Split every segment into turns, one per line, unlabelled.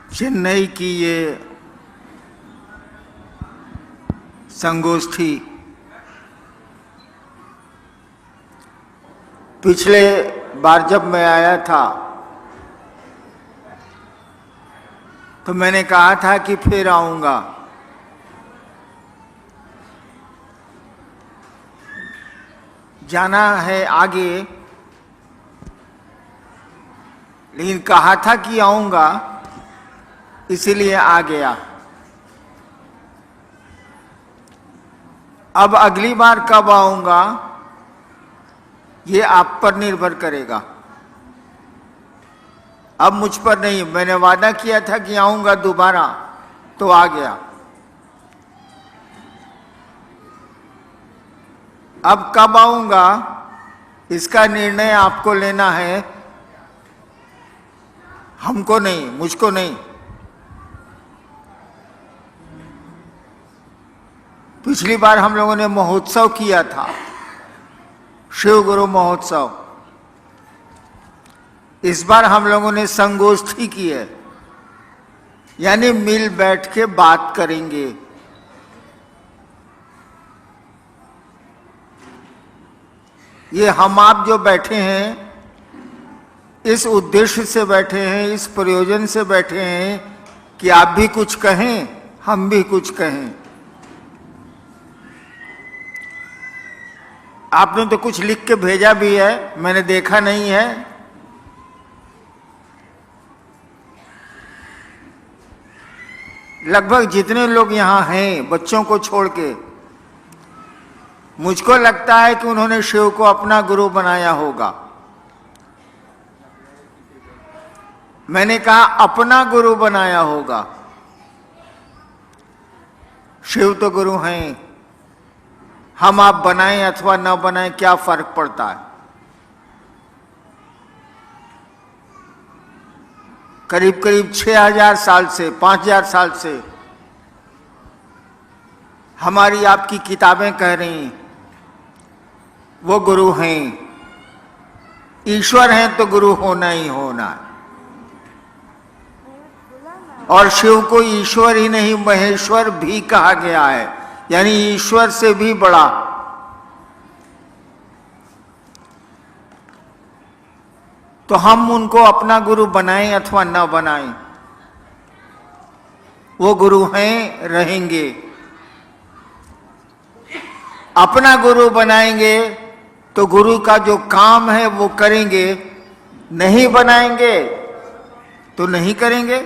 चेन्नई की ये संगोष्ठी पिछले बार जब मैं आया था तो मैंने कहा था कि फिर आऊंगा। जाना है आगे, लेकिन कहा था कि आऊंगा, इसीलिए आ गया। अब अगली बार कब आऊंगा ये आप पर निर्भर करेगा, अब मुझ पर नहीं। मैंने वादा किया था कि आऊंगा दोबारा, तो आ गया। अब कब आऊंगा इसका निर्णय आपको लेना है, हमको नहीं, मुझको नहीं। पिछली बार हम लोगों ने महोत्सव किया था, शिव गुरु महोत्सव। इस बार हम लोगों ने संगोष्ठी की है, यानी मिल बैठ के बात करेंगे। ये हम आप जो बैठे हैं इस उद्देश्य से बैठे हैं, इस प्रयोजन से बैठे हैं कि आप भी कुछ कहें, हम भी कुछ कहें। आपने तो कुछ लिख के भेजा भी है, मैंने देखा नहीं है। लगभग जितने लोग यहां हैं, बच्चों को छोड़ के, मुझको लगता है कि उन्होंने शिव को अपना गुरु बनाया होगा। मैंने कहा अपना गुरु बनाया होगा। शिव तो गुरु हैं, हम आप बनाएं अथवा न बनाएं क्या फर्क पड़ता है। करीब करीब 6000 साल से, 5000 साल से हमारी आपकी किताबें कह रही हैं वो गुरु हैं। ईश्वर हैं तो गुरु होना ही होना है। और शिव को ईश्वर ही नहीं महेश्वर भी कहा गया है, यानी ईश्वर से भी बड़ा। तो हम उनको अपना गुरु बनाएं अथवा न बनाएं, वो गुरु हैं, रहेंगे। अपना गुरु बनाएंगे तो गुरु का जो काम है वो करेंगे, नहीं बनाएंगे तो नहीं करेंगे।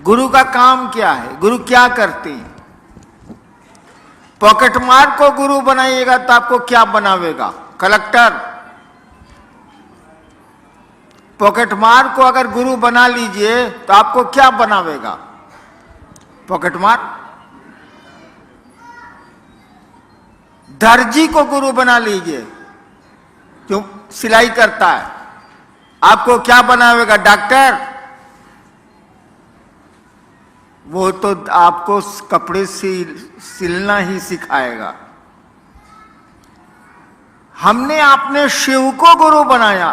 गुरु का काम क्या है, गुरु क्या करते हैं? पॉकेटमार को गुरु बनाइएगा तो आपको क्या बनावेगा? कलेक्टर। पॉकेटमार को अगर गुरु बना लीजिए तो आपको क्या बनावेगा? पॉकेटमार। दर्जी को गुरु बना लीजिए जो सिलाई करता है, आपको क्या बनावेगा? डॉक्टर। वो तो आपको कपड़े सिलना ही सिखाएगा। हमने आपने शिव को गुरु बनाया,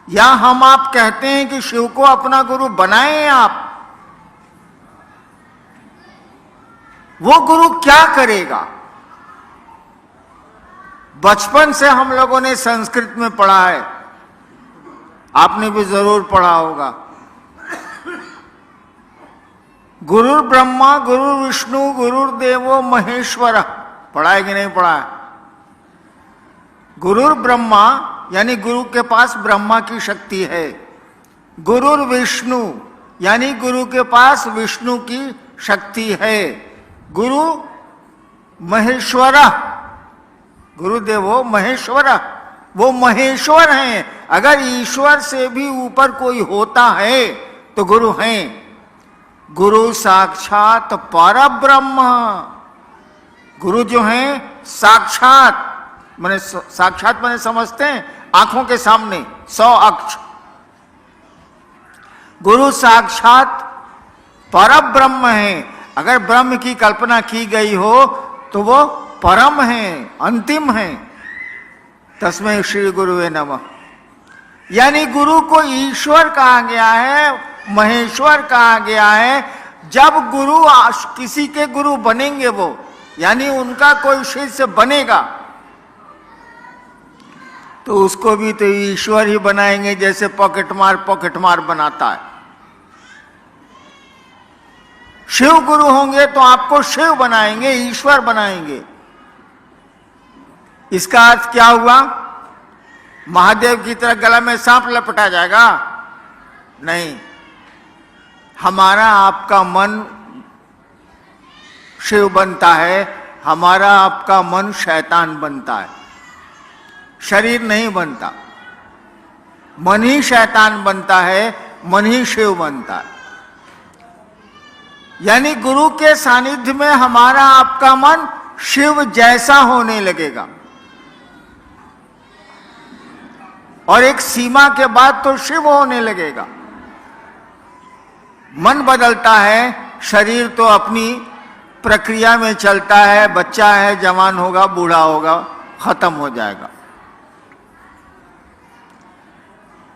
या हम आप कहते हैं कि शिव को अपना गुरु बनाएं आप। वो गुरु क्या करेगा? बचपन से हम लोगों ने संस्कृत में पढ़ा है, आपने भी जरूर पढ़ा होगा। गुरु ब्रह्मा गुरु विष्णु गुरुर्देवो महेश्वर। पढ़ा है कि नहीं पढ़ा है? गुरु ब्रह्मा यानी गुरु के पास ब्रह्मा की शक्ति है। गुरुर विष्णु यानी गुरु के पास विष्णु की शक्ति है। गुरु महेश्वर, गुरुदेवो महेश्वर, वो महेश्वर हैं। अगर ईश्वर से भी ऊपर कोई होता है तो गुरु हैं। गुरु साक्षात परब्रह्म। गुरु जो हैं साक्षात, माने साक्षात माने समझते हैं, आंखों के सामने 100 अक्ष। गुरु साक्षात परब्रह्म है। अगर ब्रह्म की कल्पना की गई हो तो वो परम है, अंतिम है। तस्मै श्री गुरुवे नमः। यानी गुरु को ईश्वर कहा गया है, महेश्वर कहा गया है। जब गुरु किसी के गुरु बनेंगे वो, यानी उनका कोई शिष्य बनेगा, तो उसको भी तो ईश्वर ही बनाएंगे, जैसे पॉकेट मार बनाता है। शिव गुरु होंगे तो आपको शिव बनाएंगे, ईश्वर बनाएंगे। इसका अर्थ क्या हुआ? महादेव की तरह गला में सांप लपटा जाएगा? नहीं, हमारा आपका मन शिव बनता है, हमारा आपका मन शैतान बनता है, शरीर नहीं बनता। मन ही शैतान बनता है, मन ही शिव बनता है। यानी गुरु के सानिध्य में हमारा आपका मन शिव जैसा होने लगेगा, और एक सीमा के बाद तो शिव होने लगेगा। मन बदलता है, शरीर तो अपनी प्रक्रिया में चलता है, बच्चा है, जवान होगा, बूढ़ा होगा, खत्म हो जाएगा।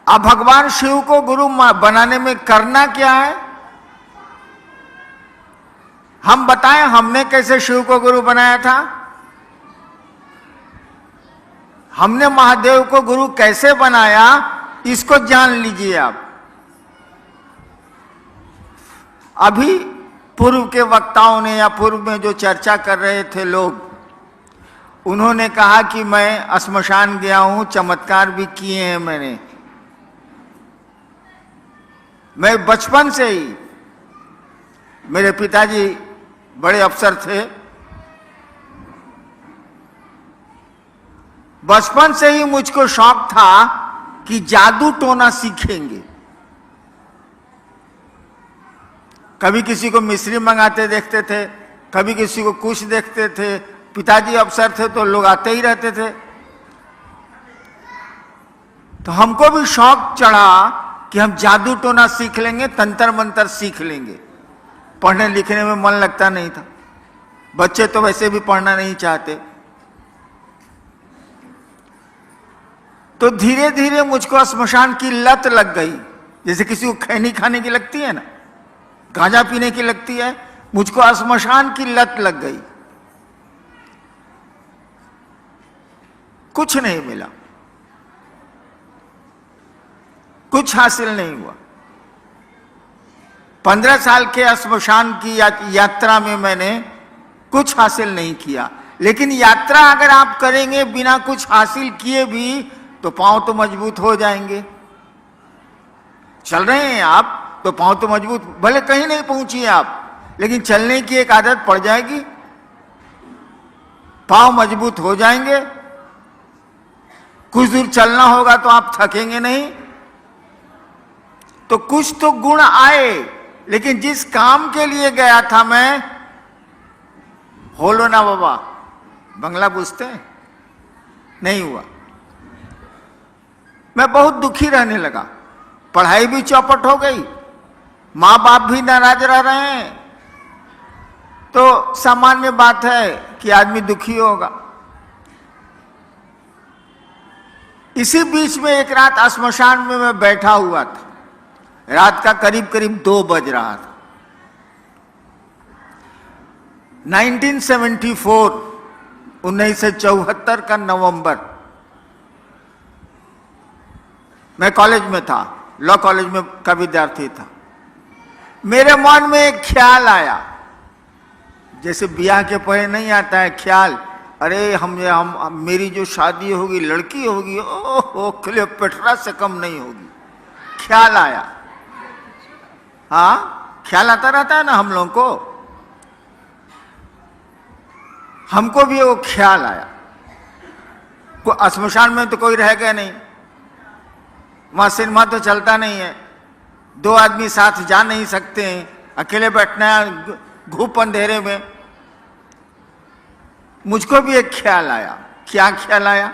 अब भगवान शिव को गुरु बनाने में करना क्या है? हम बताएं हमने कैसे शिव को गुरु बनाया था? हमने महादेव को गुरु कैसे बनाया, इसको जान लीजिए आप। अभी पूर्व के वक्ताओं ने या पूर्व में जो चर्चा कर रहे थे लोग, उन्होंने कहा कि मैं श्मशान गया हूं, चमत्कार भी किए हैं मैंने। मैं बचपन से ही, मेरे पिताजी बड़े अफसर थे, बचपन से ही मुझको शौक था कि जादू टोना सीखेंगे। कभी किसी को मिस्री मंगाते देखते थे, कभी किसी को कुछ देखते थे। पिताजी अफसर थे तो लोग आते ही रहते थे, तो हमको भी शौक चढ़ा कि हम जादू टोना सीख लेंगे, तंत्र मंत्र सीख लेंगे। पढ़ने लिखने में मन लगता नहीं था, बच्चे तो वैसे भी पढ़ना नहीं चाहते। तो धीरे धीरे मुझको श्मशान की लत लग गई, जैसे किसी को खैनी खाने की लगती है ना, गांजा पीने की लगती है, मुझको श्मशान की लत लग गई। कुछ नहीं मिला, कुछ हासिल नहीं हुआ। 15 साल के श्मशान की यात्रा में मैंने कुछ हासिल नहीं किया। लेकिन यात्रा अगर आप करेंगे बिना कुछ हासिल किए भी, तो पांव तो मजबूत हो जाएंगे। चल रहे हैं आप तो पांव तो मजबूत, भले कहीं नहीं पहुंचिए आप, लेकिन चलने की एक आदत पड़ जाएगी, पांव मजबूत हो जाएंगे। कुछ दूर चलना होगा तो आप थकेंगे नहीं। तो कुछ तो गुण आए, लेकिन जिस काम के लिए गया था मैं, होलो ना बाबा, बंगला पूछते हैं, नहीं हुआ। मैं बहुत दुखी रहने लगा, पढ़ाई भी चौपट हो गई, माँ बाप भी नाराज रह रहे हैं, तो सामान्य बात है कि आदमी दुखी होगा। इसी बीच में एक रात श्मशान में मैं बैठा हुआ था, रात का करीब करीब 2 बज रहा था। 1974 का नवंबर, मैं कॉलेज में था, लॉ कॉलेज में का विद्यार्थी था। मेरे मन में एक ख्याल आया, जैसे ब्याह के पहले नहीं आता है ख्याल, अरे हम मेरी जो शादी होगी, लड़की होगी, ओहो क्लियोपेट्रा से कम नहीं होगी। ख्याल आया, हाँ ख्याल आता रहता है ना हम लोगों को। हमको भी वो ख्याल आया। श्मशान में तो कोई रह गया नहीं, वहां सिनेमा तो चलता नहीं है, 2 आदमी साथ जा नहीं सकते हैं, अकेले बैठना है घूप अंधेरे में। मुझको भी एक ख्याल आया। क्या ख्याल आया?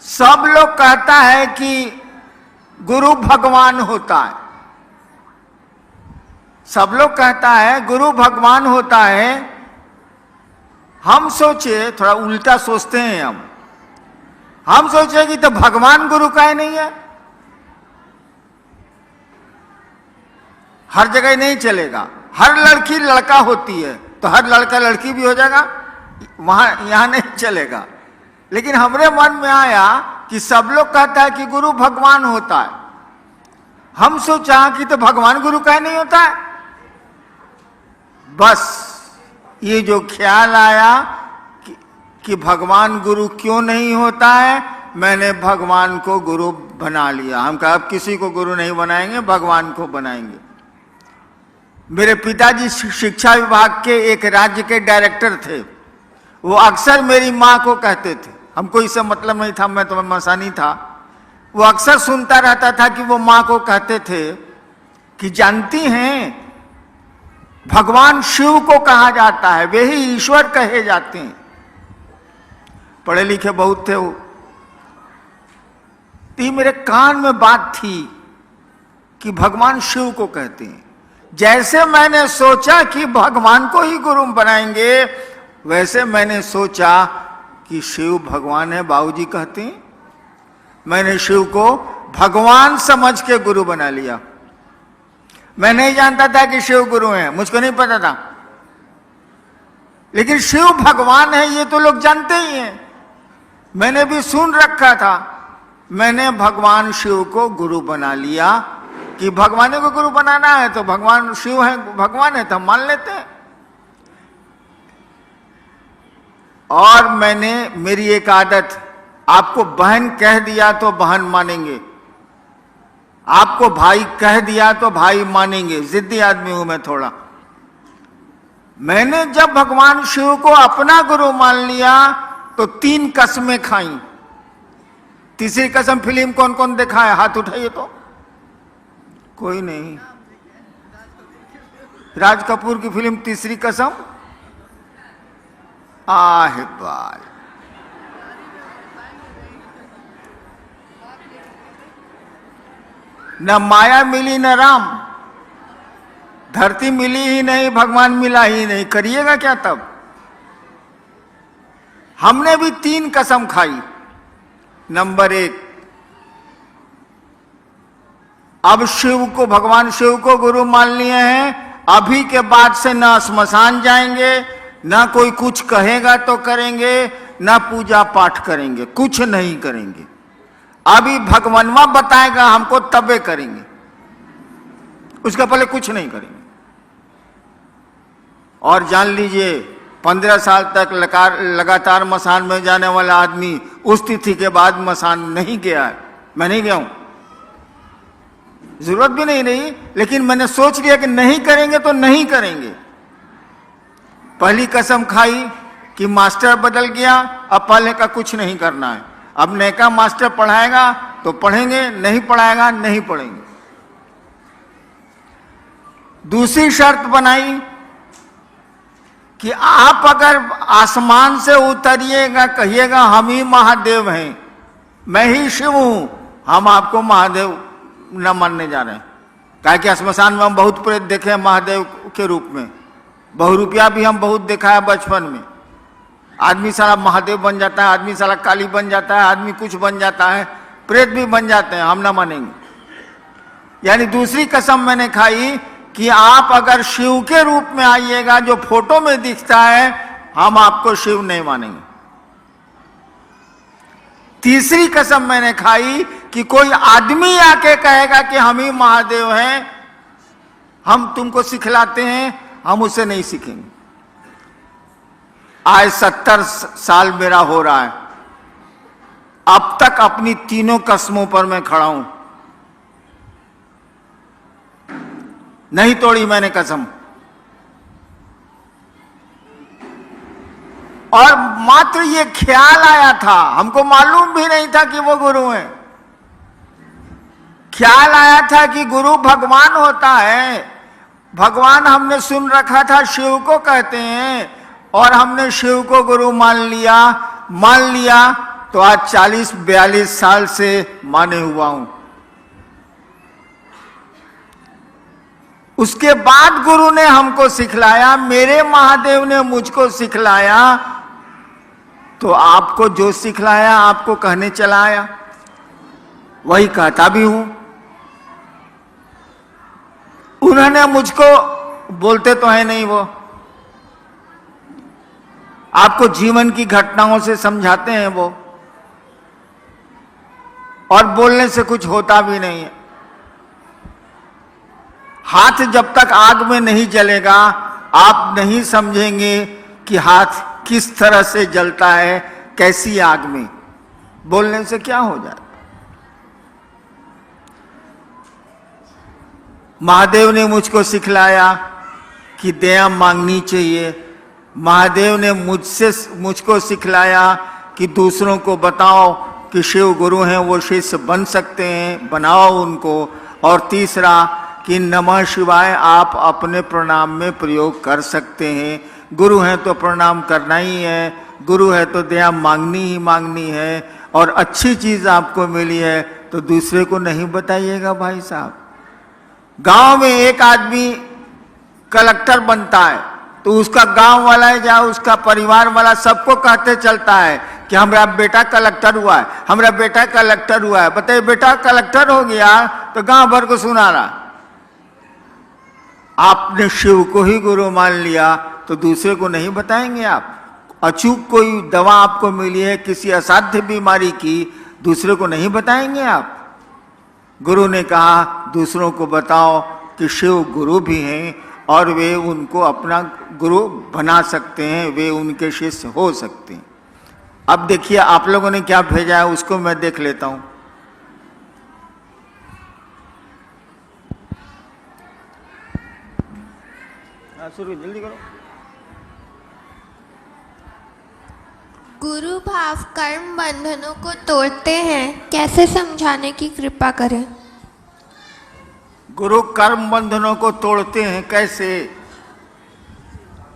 सब लोग कहता है कि गुरु भगवान होता है, सब लोग कहता है गुरु भगवान होता है। हम सोचे, थोड़ा उल्टा सोचते हैं हम सोचे कि तो भगवान गुरु का ही नहीं है, हर जगह नहीं चलेगा। हर लड़की लड़का होती है तो हर लड़का लड़की भी हो जाएगा, वहां यहां नहीं चलेगा। लेकिन हमारे मन में आया कि सब लोग कहता है कि गुरु भगवान होता है, हम सोचा कि तो भगवान गुरु का ही नहीं होता है। बस ये जो ख्याल आया कि भगवान गुरु क्यों नहीं होता है, मैंने भगवान को गुरु बना लिया। हम कहा अब किसी को गुरु नहीं बनाएंगे, भगवान को बनाएंगे। मेरे पिताजी शिक्षा विभाग के एक राज्य के डायरेक्टर थे। वो अक्सर मेरी माँ को कहते थे, हमको इससे मतलब नहीं था, मैं तो मसानी था, वो अक्सर सुनता रहता था कि वो माँ को कहते थे कि जानती हैं भगवान शिव को कहा जाता है, वे ही ईश्वर कहे जाते हैं। पढ़े लिखे बहुत थे वो। तो मेरे कान में बात थी कि भगवान शिव को कहते हैं। जैसे मैंने सोचा कि भगवान को ही गुरु बनाएंगे, वैसे मैंने सोचा कि शिव भगवान है, बाबूजी कहते हैं। मैंने शिव को भगवान समझ के गुरु बना लिया। मैं नहीं जानता था कि शिव गुरु हैं, मुझको नहीं पता था। लेकिन शिव भगवान है ये तो लोग जानते ही हैं, मैंने भी सुन रखा था। मैंने भगवान शिव को गुरु बना लिया कि भगवान को गुरु बनाना है तो भगवान शिव है, भगवान है तो हम मान लेते हैं। और मैंने, मेरी एक आदत, आपको बहन कह दिया तो बहन मानेंगे, आपको भाई कह दिया तो भाई मानेंगे। जिद्दी आदमी हूं मैं थोड़ा। मैंने जब भगवान शिव को अपना गुरु मान लिया तो 3 कसमें खाई। तीसरी कसम फिल्म कौन कौन देखा है, हाथ उठाइए तो। कोई नहीं। राज कपूर की फिल्म तीसरी कसम, आहे बाल। न माया मिली न राम, धरती मिली ही नहीं, भगवान मिला ही नहीं, करिएगा क्या तब। हमने भी 3 कसम खाई। नंबर 1, अब शिव को, भगवान शिव को गुरु मान लिए हैं, अभी के बाद से ना स्मशान जाएंगे, ना कोई कुछ कहेगा तो करेंगे, ना पूजा पाठ करेंगे, कुछ नहीं करेंगे। अभी भगवानवा बताएगा हमको तबे करेंगे, उसके पहले कुछ नहीं करेंगे। और जान लीजिए 15 साल तक लगातार मसान में जाने वाला आदमी उस तिथि के बाद मसान नहीं गया है। मैं नहीं गया हूं, जरूरत भी नहीं रही, लेकिन मैंने सोच लिया कि नहीं करेंगे तो नहीं करेंगे। पहली कसम खाई कि मास्टर बदल गया, अब पहले का कुछ नहीं करना है। अब नैका मास्टर पढ़ाएगा तो पढ़ेंगे, नहीं पढ़ाएगा नहीं पढ़ेंगे। दूसरी शर्त बनाई कि आप अगर आसमान से उतरिएगा, कहिएगा हम ही महादेव हैं, मैं ही शिव हूं, हम आपको महादेव न मानने जा रहे हैं। काहे कि श्मशान में हम बहुत प्रेत देखे हैं महादेव के रूप में, बहुरूपिया भी हम बहुत देखा है बचपन में। आदमी सारा महादेव बन जाता है, आदमी सारा काली बन जाता है, आदमी कुछ बन जाता है, प्रेत भी बन जाते हैं, हम ना मानेंगे। यानी दूसरी कसम मैंने खाई कि आप अगर शिव के रूप में आइएगा, जो फोटो में दिखता है, हम आपको शिव नहीं मानेंगे। तीसरी कसम मैंने खाई कि कोई आदमी आके कहेगा कि हम ही महादेव हैं, हम तुमको सिखलाते हैं, हम उससे नहीं सीखेंगे। आज 70 साल मेरा हो रहा है, अब तक अपनी तीनों कसमों पर मैं खड़ा हूं, नहीं तोड़ी मैंने कसम। और मात्र ये ख्याल आया था, हमको मालूम भी नहीं था कि वो गुरु हैं। ख्याल आया था कि गुरु भगवान होता है। भगवान हमने सुन रखा था शिव को कहते हैं, और हमने शिव को गुरु मान लिया तो आज 40-42 साल से माने हुआ हूं। उसके बाद गुरु ने हमको सिखलाया, मेरे महादेव ने मुझको सिखलाया तो आपको जो सिखलाया आपको कहने चला आया, वही कहता भी हूं। उन्होंने मुझको, बोलते तो है नहीं वो, आपको जीवन की घटनाओं से समझाते हैं वो, और बोलने से कुछ होता भी नहीं है। हाथ जब तक आग में नहीं जलेगा आप नहीं समझेंगे कि हाथ किस तरह से जलता है, कैसी आग में। बोलने से क्या हो जाए। महादेव ने मुझको सिखलाया कि दया मांगनी चाहिए। महादेव ने मुझको सिखलाया कि दूसरों को बताओ कि शिव गुरु हैं, वो शिष्य बन सकते हैं, बनाओ उनको। और तीसरा कि नमः शिवाय आप अपने प्रणाम में प्रयोग कर सकते हैं। गुरु हैं तो प्रणाम करना ही है, गुरु है तो दया मांगनी ही मांगनी है। और अच्छी चीज आपको मिली है तो दूसरे को नहीं बताइएगा भाई साहब। गांव में एक आदमी कलेक्टर बनता है तो उसका गांव वाला है या उसका परिवार वाला सबको कहते चलता है कि हमारा बेटा कलेक्टर हुआ है, हमारा बेटा कलेक्टर हुआ है। बताइए, बेटा कलेक्टर हो गया तो गांव भर को सुना रहा। आपने शिव को ही गुरु मान लिया तो दूसरे को नहीं बताएंगे आप। अचूक कोई दवा आपको मिली है किसी असाध्य बीमारी की, दूसरे को नहीं बताएंगे आप। गुरु ने कहा दूसरों को बताओ कि शिव गुरु भी हैं और वे उनको अपना गुरु बना सकते हैं, वे उनके शिष्य हो सकते हैं। अब देखिए आप लोगों ने क्या भेजा है, उसको मैं देख लेता हूं। शुरू जल्दी करो।
गुरु भाव कर्म बंधनों को तोड़ते हैं, कैसे समझाने की कृपा करें।
गुरु कर्म बंधनों को तोड़ते हैं कैसे?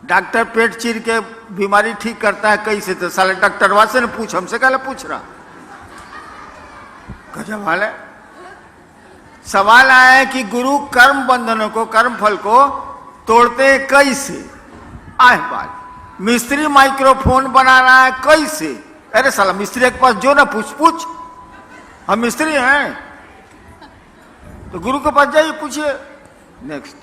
डॉक्टर पेट चीर के बीमारी ठीक करता है कैसे? तो साले डॉक्टरवा से न पूछ, हमसे क्या पूछ रहा। गजब हाल है। सवाल आया है कि गुरु कर्म बंधनों को, कर्म फल को तोड़ते हैं कैसे? आए बात, मिस्त्री माइक्रोफोन बना रहा है कैसे? अरे साला मिस्त्री के पास जो ना पूछ, हम मिस्त्री हैं तो गुरु के पास जाइए, पूछिए। नेक्स्ट,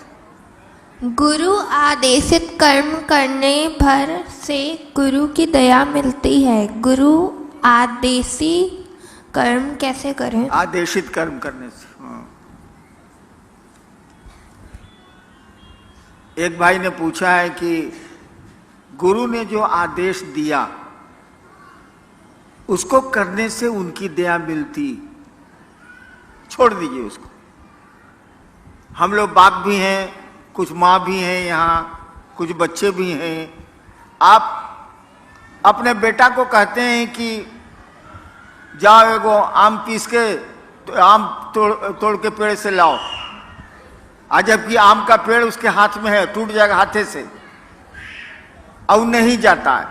गुरु आदेशित कर्म करने भर से गुरु की दया मिलती है। गुरु आदेशी कर्म कैसे करें?
आदेशित कर्म करने से। एक भाई ने पूछा है कि गुरु ने जो आदेश दिया उसको करने से उनकी दया मिलती, छोड़ दीजिए उसको। हम लोग बाप भी हैं, कुछ माँ भी हैं, यहाँ कुछ बच्चे भी हैं। आप अपने बेटा को कहते हैं कि जाओ एगो आम पीस के तो आम तोड़ के पेड़ से लाओ, आज जबकि आम का पेड़ उसके हाथ में है, टूट जाएगा हाथे से, और नहीं जाता है।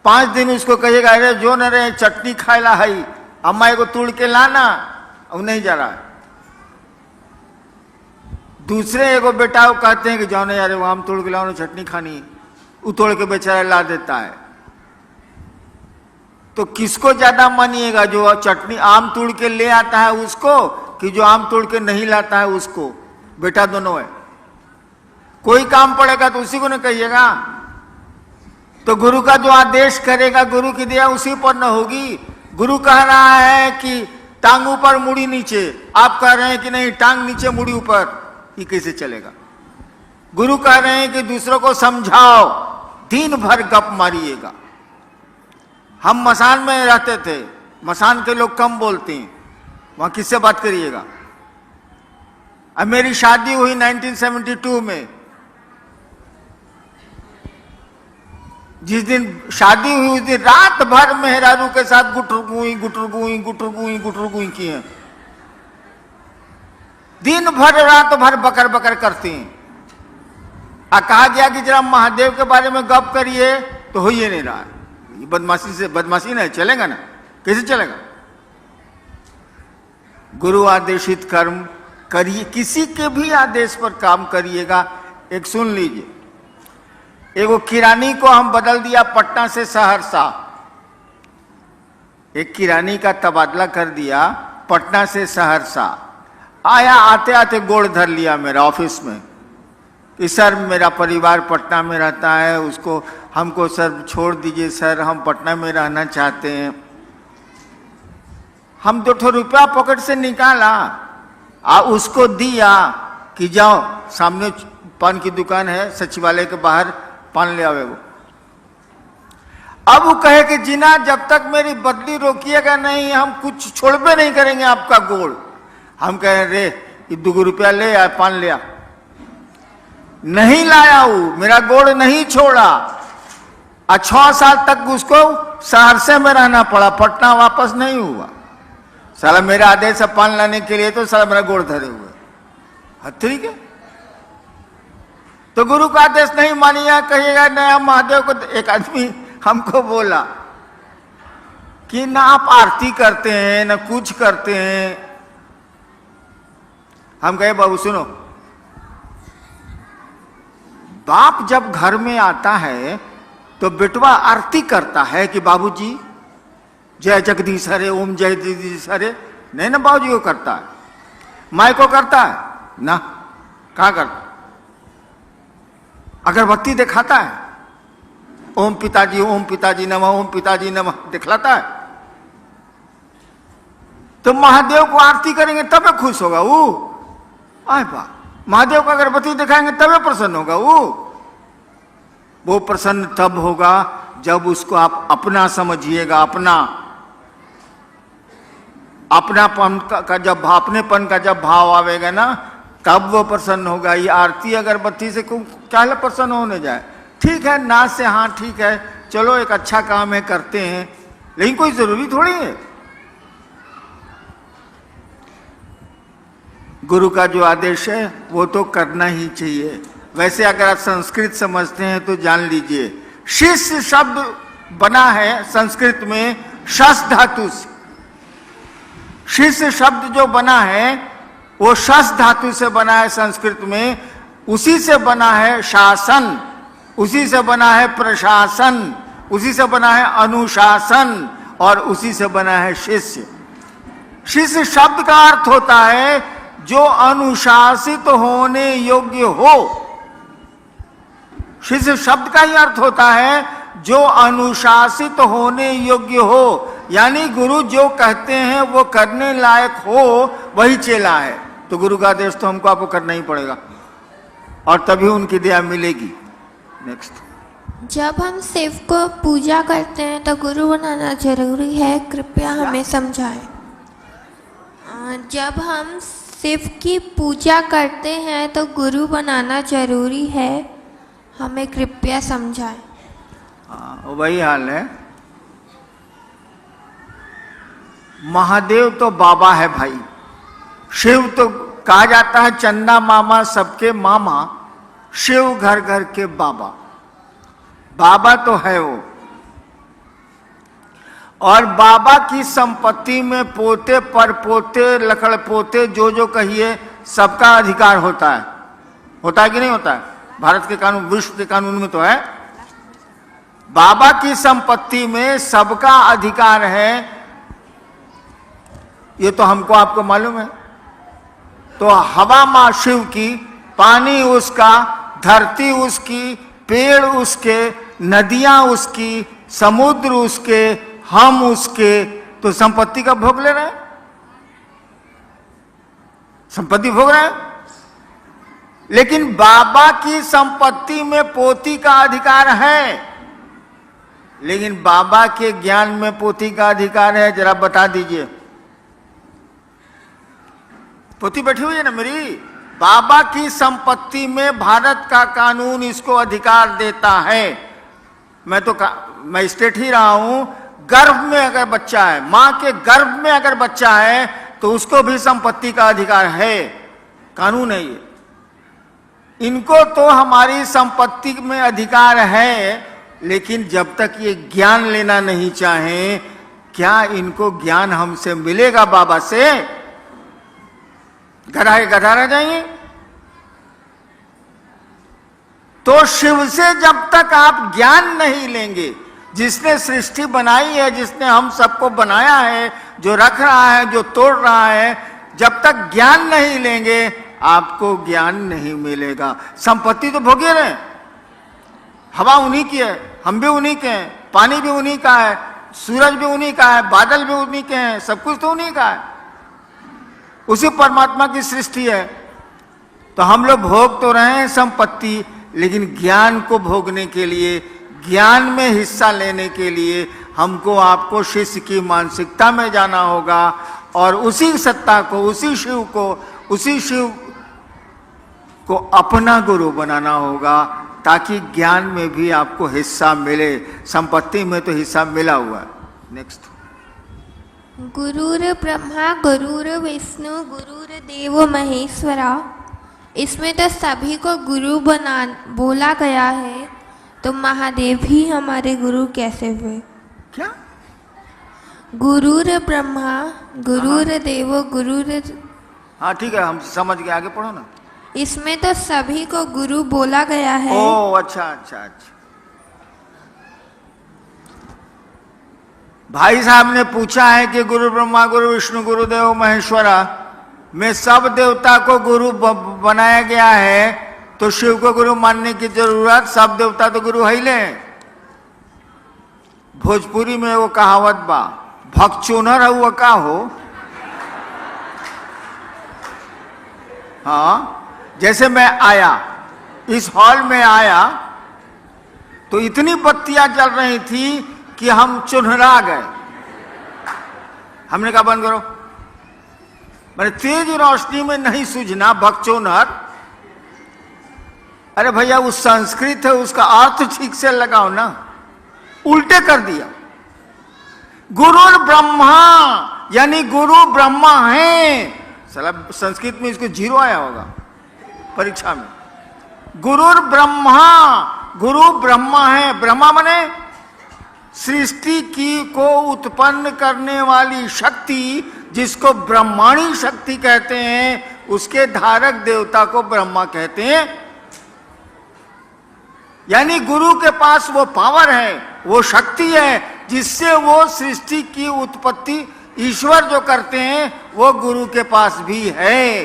5 दिन उसको कहिएगा अरे जो न रे चटनी खाएला है, अम्मा एगो तोड़ के लाना, और नहीं जा रहा है। दूसरे एगो बेटा को कहते हैं कि जाओ ना यार वो आम तोड़ के लाओ ना, चटनी खानी, वो तोड़ के बेचारा ला देता है। तो किसको ज्यादा मानिएगा, जो चटनी आम तोड़ के ले आता है उसको, कि जो आम तोड़ के नहीं लाता है उसको? बेटा दोनों है, कोई काम पड़ेगा तो उसी को न कहिएगा। तो गुरु का जो आदेश करेगा गुरु की दया उसी पर न होगी। गुरु कह रहा है कि टांग ऊपर मुड़ी नीचे, आप कह रहे हैं कि नहीं टांग नीचे मुड़ी ऊपर, ये कैसे चलेगा? गुरु कह रहे हैं कि दूसरों को समझाओ, दिन भर गप मारिएगा। हम मसान में रहते थे, मसान के लोग कम बोलते हैं, वहां किससे बात करिएगा? अब मेरी शादी हुई 1972 में। जिस दिन शादी हुई उस दिन रात भर मेहरारू के साथ गुटर गुई की है। दिन भर रात भर बकर बकर करती हैं। कहा गया कि जरा महादेव के बारे में गप करिए तो हो ही नहीं रहा। ये बदमाशी से बदमाशी नहीं चलेगा ना, कैसे चलेगा? गुरु आदेशित कर्म करिए, किसी के भी आदेश पर काम करिएगा। एक सुन लीजिए, एगो किरानी को हम बदल दिया पटना से सहरसा, एक किरानी का तबादला कर दिया पटना से सहरसा। आया, आते आते गोड़ धर लिया मेरा ऑफिस में कि सर मेरा परिवार पटना में रहता है, उसको हमको सर छोड़ दीजिए सर, हम पटना में रहना चाहते हैं। हम 2 रुपया पॉकेट से निकाला उसको दिया कि जाओ सामने पान की दुकान है सचिवालय के बाहर, पान ले आवे वो। अब वो कहे कि जीना जब तक मेरी बदली रोकिएगा नहीं हम कुछ छोड़बे नहीं करेंगे आपका गोड़। हम कहे रे 2 रुपया ले आए, पान ले आ। नहीं लाया वो, मेरा गोड़ नहीं छोड़ा। 6 साल तक उसको सहरसे में रहना पड़ा, पटना वापस नहीं हुआ। साला मेरा आदेश है पान लाने के लिए तो साला मेरा गोड़ धरे हुए। ठीक है, तो गुरु का आदेश नहीं मानिएगा, कहिएगा नया महादेव को। एक आदमी हमको बोला कि ना आप आरती करते हैं ना कुछ करते हैं। हम कहे बाबू सुनो, बाप जब घर में आता है तो बेटवा आरती करता है कि बाबूजी जय जगदीश हरे, ओम जय जगदीश हरे। नहीं ना बाबूजी को करता है, माई को करता है ना, कहाँ करता? अगरबत्ती दिखाता है, ओम पिताजी नमः, ओम पिताजी नमः दिखलाता है। तो महादेव को आरती करेंगे तब खुश होगा वो। आए बा, महादेव को अगरबत्ती दिखाएंगे तब प्रसन्न होगा वो प्रसन्न तब होगा जब उसको आप अपना समझिएगा। अपनापन का जब अपनेपन का जब भाव आवेगा ना तब वो प्रसन्न होगा। ये आरती अगरबत्ती से क्या प्रसन्न होने जाए? ठीक है ना से, हाँ ठीक है, चलो एक अच्छा काम है करते हैं, लेकिन कोई जरूरी थोड़ी है। गुरु का जो आदेश है वो तो करना ही चाहिए। वैसे अगर आप संस्कृत समझते हैं तो जान लीजिए, शिष्य शब्द बना है संस्कृत में शस धातु से। शिष्य शब्द जो बना है वो शस धातु से बना है संस्कृत में। उसी से बना है शासन, उसी से बना है प्रशासन, उसी से बना है अनुशासन और उसी से बना है शिष्य। शिष्य शब्द का अर्थ होता है जो अनुशासित होने योग्य हो। शिष्य शब्द का ही अर्थ होता है जो अनुशासित होने योग्य हो, यानी गुरु जो कहते हैं वो करने लायक हो, वही चेला है। तो गुरु का आदेश तो हमको आपको करना ही पड़ेगा और तभी उनकी दया मिलेगी। नेक्स्ट,
जब हम शिव को पूजा करते हैं तो गुरु बनाना जरूरी है, कृपया हमें समझाएं। जब हम शिव की पूजा करते हैं तो गुरु बनाना जरूरी है, हमें कृपया समझाएं।
वही हाल है। महादेव तो बाबा है भाई, शिव तो कहा जाता है चंदा मामा सबके मामा, शिव घर घर के बाबा। बाबा तो है वो, और बाबा की संपत्ति में पोते परपोते लकड़ पोते जो कहिए सबका अधिकार होता है कि नहीं होता है? भारत के कानून, विश्व के कानून में तो है। बाबा की संपत्ति में सबका अधिकार है, ये तो हमको आपको मालूम है। तो हवा मां शिव की, पानी उसका, धरती उसकी, पेड़ उसके, नदियां उसकी, समुद्र उसके, हम उसके। तो संपत्ति का भोग ले रहे हैं, संपत्ति भोग रहे हैं। लेकिन बाबा की संपत्ति में पोती का अधिकार है, लेकिन बाबा के ज्ञान में पोती का अधिकार है? जरा बता दीजिए। पोती बैठी हुई है ना मेरी। बाबा की संपत्ति में भारत का कानून इसको अधिकार देता है। मैं स्टेट ही रहा हूं। गर्भ में अगर बच्चा है, मां के गर्भ में अगर बच्चा है तो उसको भी संपत्ति का अधिकार है, कानून है ये। इनको तो हमारी संपत्ति में अधिकार है, लेकिन जब तक ये ज्ञान लेना नहीं चाहें, क्या इनको ज्ञान हमसे मिलेगा बाबा से? गधा के गधा रह जाएंगे। तो शिव से जब तक आप ज्ञान नहीं लेंगे, जिसने सृष्टि बनाई है, जिसने हम सबको बनाया है, जो रख रहा है, जो तोड़ रहा है, जब तक ज्ञान नहीं लेंगे आपको ज्ञान नहीं मिलेगा। संपत्ति तो भोगे रहे, हवा उन्हीं की है, हम भी उन्हीं के हैं, पानी भी उन्हीं का है, सूरज भी उन्हीं का है, बादल भी उन्हीं के हैं, सब कुछ तो उन्हीं का है, उसी परमात्मा की सृष्टि है। तो हम लोग भोग तो रहे हैं संपत्ति, लेकिन ज्ञान को भोगने के लिए, ज्ञान में हिस्सा लेने के लिए हमको आपको शिष्य की मानसिकता में जाना होगा और उसी सत्ता को, उसी शिव को अपना गुरु बनाना होगा, ताकि ज्ञान में भी आपको हिस्सा मिले। संपत्ति में तो हिस्सा मिला हुआ है। नेक्स्ट,
गुरुर ब्रह्मा गुरुर विष्णु गुरुर देव महेश्वरा, इसमें तो सभी को गुरु बोला गया है, तो महादेव ही हमारे गुरु कैसे हुए?
क्या?
गुरुर ब्रह्मा गुरुर देव गुरुर,
हाँ ठीक है, हम समझ गए, आगे पढ़ो ना।
इसमें तो सभी को गुरु बोला गया है।
ओ अच्छा अच्छा अच्छा। भाई साहब ने पूछा है कि गुरु ब्रह्मा गुरु विष्णु गुरुदेव महेश्वरा में सब देवता को गुरु बनाया गया है, तो शिव को गुरु मानने की जरूरत, सब देवता तो गुरु है ले। भोजपुरी में वो कहावत बा, भक्चोनर हुआ का हो। हाँ, जैसे मैं आया, इस हॉल में आया तो इतनी बत्तियां जल रही थी कि हम चुनहरा गए। हमने कहा बंद करो, मैंने तेज रोशनी में नहीं सूझना, भक्चोनर। अरे भैया वो संस्कृत है, उसका अर्थ ठीक से लगाओ ना, उल्टे कर दिया। गुरु ब्रह्मा यानी गुरु ब्रह्मा है, साला संस्कृत में इसको 0 आया होगा परीक्षा में। गुरु ब्रह्मा है, ब्रह्मा माने सृष्टि की को उत्पन्न करने वाली शक्ति, जिसको ब्रह्माणी शक्ति कहते हैं, उसके धारक देवता को ब्रह्मा कहते हैं। यानी गुरु के पास वो पावर है, वो शक्ति है, जिससे वो सृष्टि की उत्पत्ति ईश्वर जो करते हैं वो गुरु के पास भी है।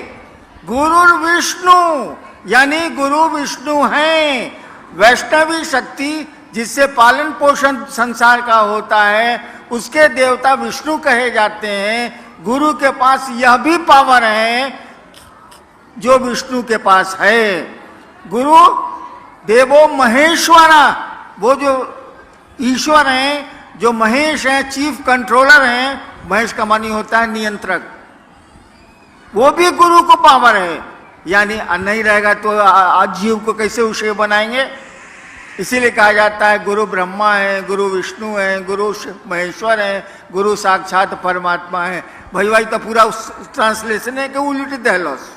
गुरु विष्णु यानी गुरु विष्णु है, वैष्णवी शक्ति जिससे पालन पोषण संसार का होता है, उसके देवता विष्णु कहे जाते हैं। गुरु के पास यह भी पावर है जो विष्णु के पास है। गुरु देवो महेश्वरा, वो जो ईश्वर हैं, जो महेश हैं, चीफ कंट्रोलर हैं, महेश का मानी होता है नियंत्रक, वो भी गुरु को पावर है। यानी नहीं रहेगा तो आज जीव को कैसे उसे बनाएंगे। इसीलिए कहा जाता है गुरु ब्रह्मा है, गुरु विष्णु है, गुरु महेश्वर है, गुरु साक्षात परमात्मा है। भाई तो पूरा ट्रांसलेशन है कि उल्टी दहलोस,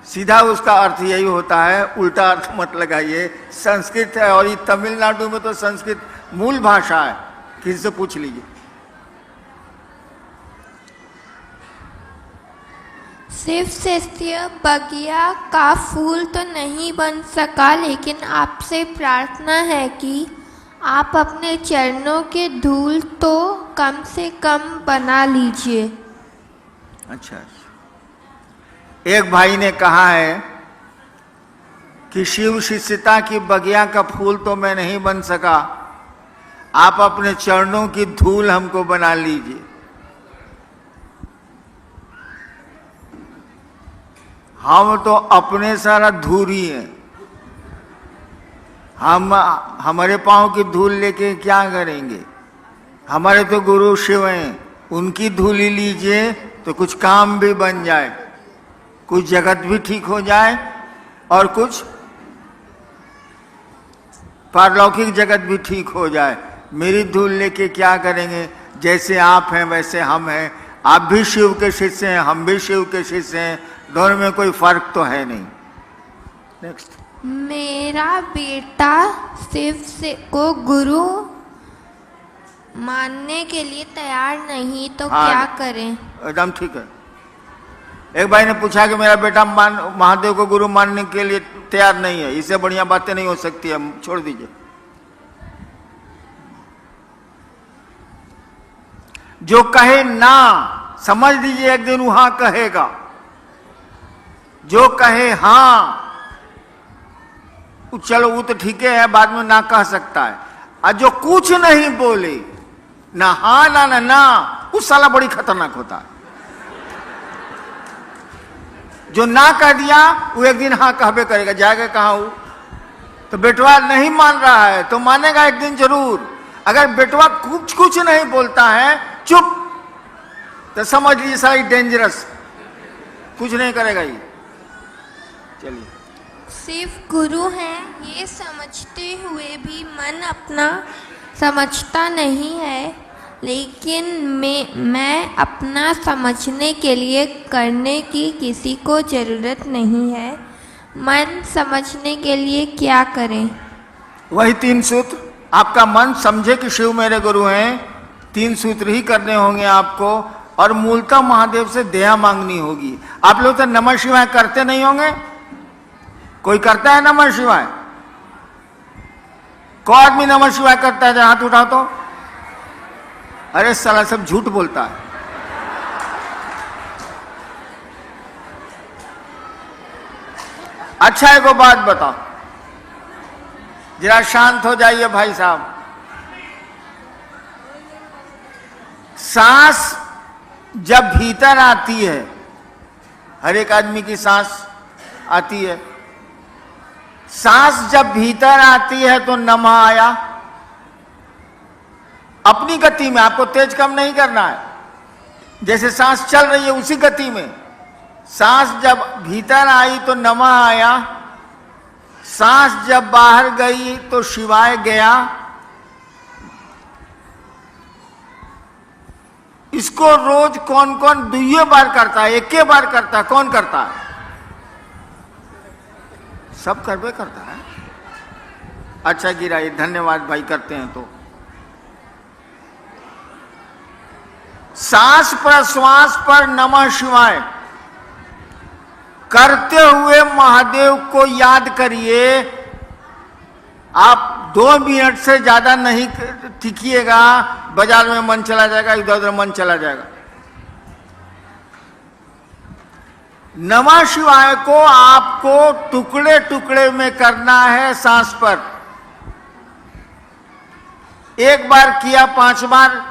सीधा उसका अर्थ यही होता है, उल्टा अर्थ मत लगाइए। संस्कृत है और ये तमिलनाडु में तो संस्कृत मूल भाषा है, किसी से पूछ लीजिए।
शिव शिष्य बगिया का फूल तो नहीं बन सका, लेकिन आपसे प्रार्थना है कि आप अपने चरणों के धूल तो कम से कम बना लीजिए।
अच्छा, एक भाई ने कहा है कि शिव शिष्यता की बगिया का फूल तो मैं नहीं बन सका, आप अपने चरणों की धूल हमको बना लीजिए। हम तो अपने सारा धूरी हैं, हम हमारे पांव की धूल लेके क्या करेंगे। हमारे तो गुरु शिव हैं, उनकी धूल ही लीजिए तो कुछ काम भी बन जाए, कुछ जगत भी ठीक हो जाए और कुछ पारलौकिक जगत भी ठीक हो जाए। मेरी धूल लेके क्या करेंगे। जैसे आप हैं वैसे हम हैं, आप भी शिव के शिष्य हैं, हम भी शिव के शिष्य हैं, दोनों में कोई फर्क तो है नहीं। नेक्स्ट,
मेरा बेटा शिव से को गुरु मानने के लिए तैयार नहीं, तो क्या करें।
एकदम ठीक है। एक भाई ने पूछा कि मेरा बेटा महादेव को गुरु मानने के लिए तैयार नहीं है, इससे बढ़िया बातें नहीं हो सकती है, छोड़ दीजिए। जो कहे ना, समझ लीजिए एक दिन वो हां कहेगा। जो कहे हां, चलो वो तो ठीक है, बाद में ना कह सकता है। और जो कुछ नहीं बोले, ना हाँ ना ना, उस साला बड़ी खतरनाक होता है। जो ना कह दिया वो एक दिन हाँ कहबे करेगा, जाएगा कहां वो? तो बेटवा नहीं मान रहा है तो मानेगा एक दिन जरूर। अगर बेटवा कुछ नहीं बोलता है, चुप, तो समझ लीजिए सारी डेंजरस, कुछ नहीं करेगा ये। चलिए।
सिर्फ गुरु हैं ये समझते हुए भी मन अपना समझता नहीं है, लेकिन मैं अपना समझने के लिए करने की किसी को ज़रूरत नहीं है। मन समझने के लिए क्या करें?
वही 3 सूत्र। आपका मन समझे कि शिव मेरे गुरु हैं, 3 सूत्र ही करने होंगे आपको। और मूलतः महादेव से दया मांगनी होगी। आप लोग तो नमः शिवाय करते नहीं होंगे? कोई करता है नमः शिवाय? कौन आदमी नमः शिवाय करता है? हाथ उठाओ तो। अरे साला सब झूठ बोलता है। अच्छा एक बात बताओ, जरा शांत हो जाइए भाई साहब। सांस जब भीतर आती है, हर एक आदमी की सांस आती है, सांस जब भीतर आती है तो नमः आया अपनी गति में। आपको तेज कम नहीं करना है, जैसे सांस चल रही है उसी गति में। सांस जब भीतर आई तो नमः आया, सांस जब बाहर गई तो शिवाय गया। इसको रोज कौन कौन 2 बार करता है, 1 बार करता है? कौन करता है? सब करबे करता है। अच्छा गिराइए, धन्यवाद भाई, करते हैं तो। सांस प्रश्वास पर नमः शिवाय करते हुए महादेव को याद करिए। आप 2 मिनट से ज्यादा नहीं टिकिएगा, बाजार में मन चला जाएगा, इधर उधर मन चला जाएगा। नमः शिवाय को आपको टुकड़े टुकड़े में करना है सांस पर। 1 बार किया, 5 बार,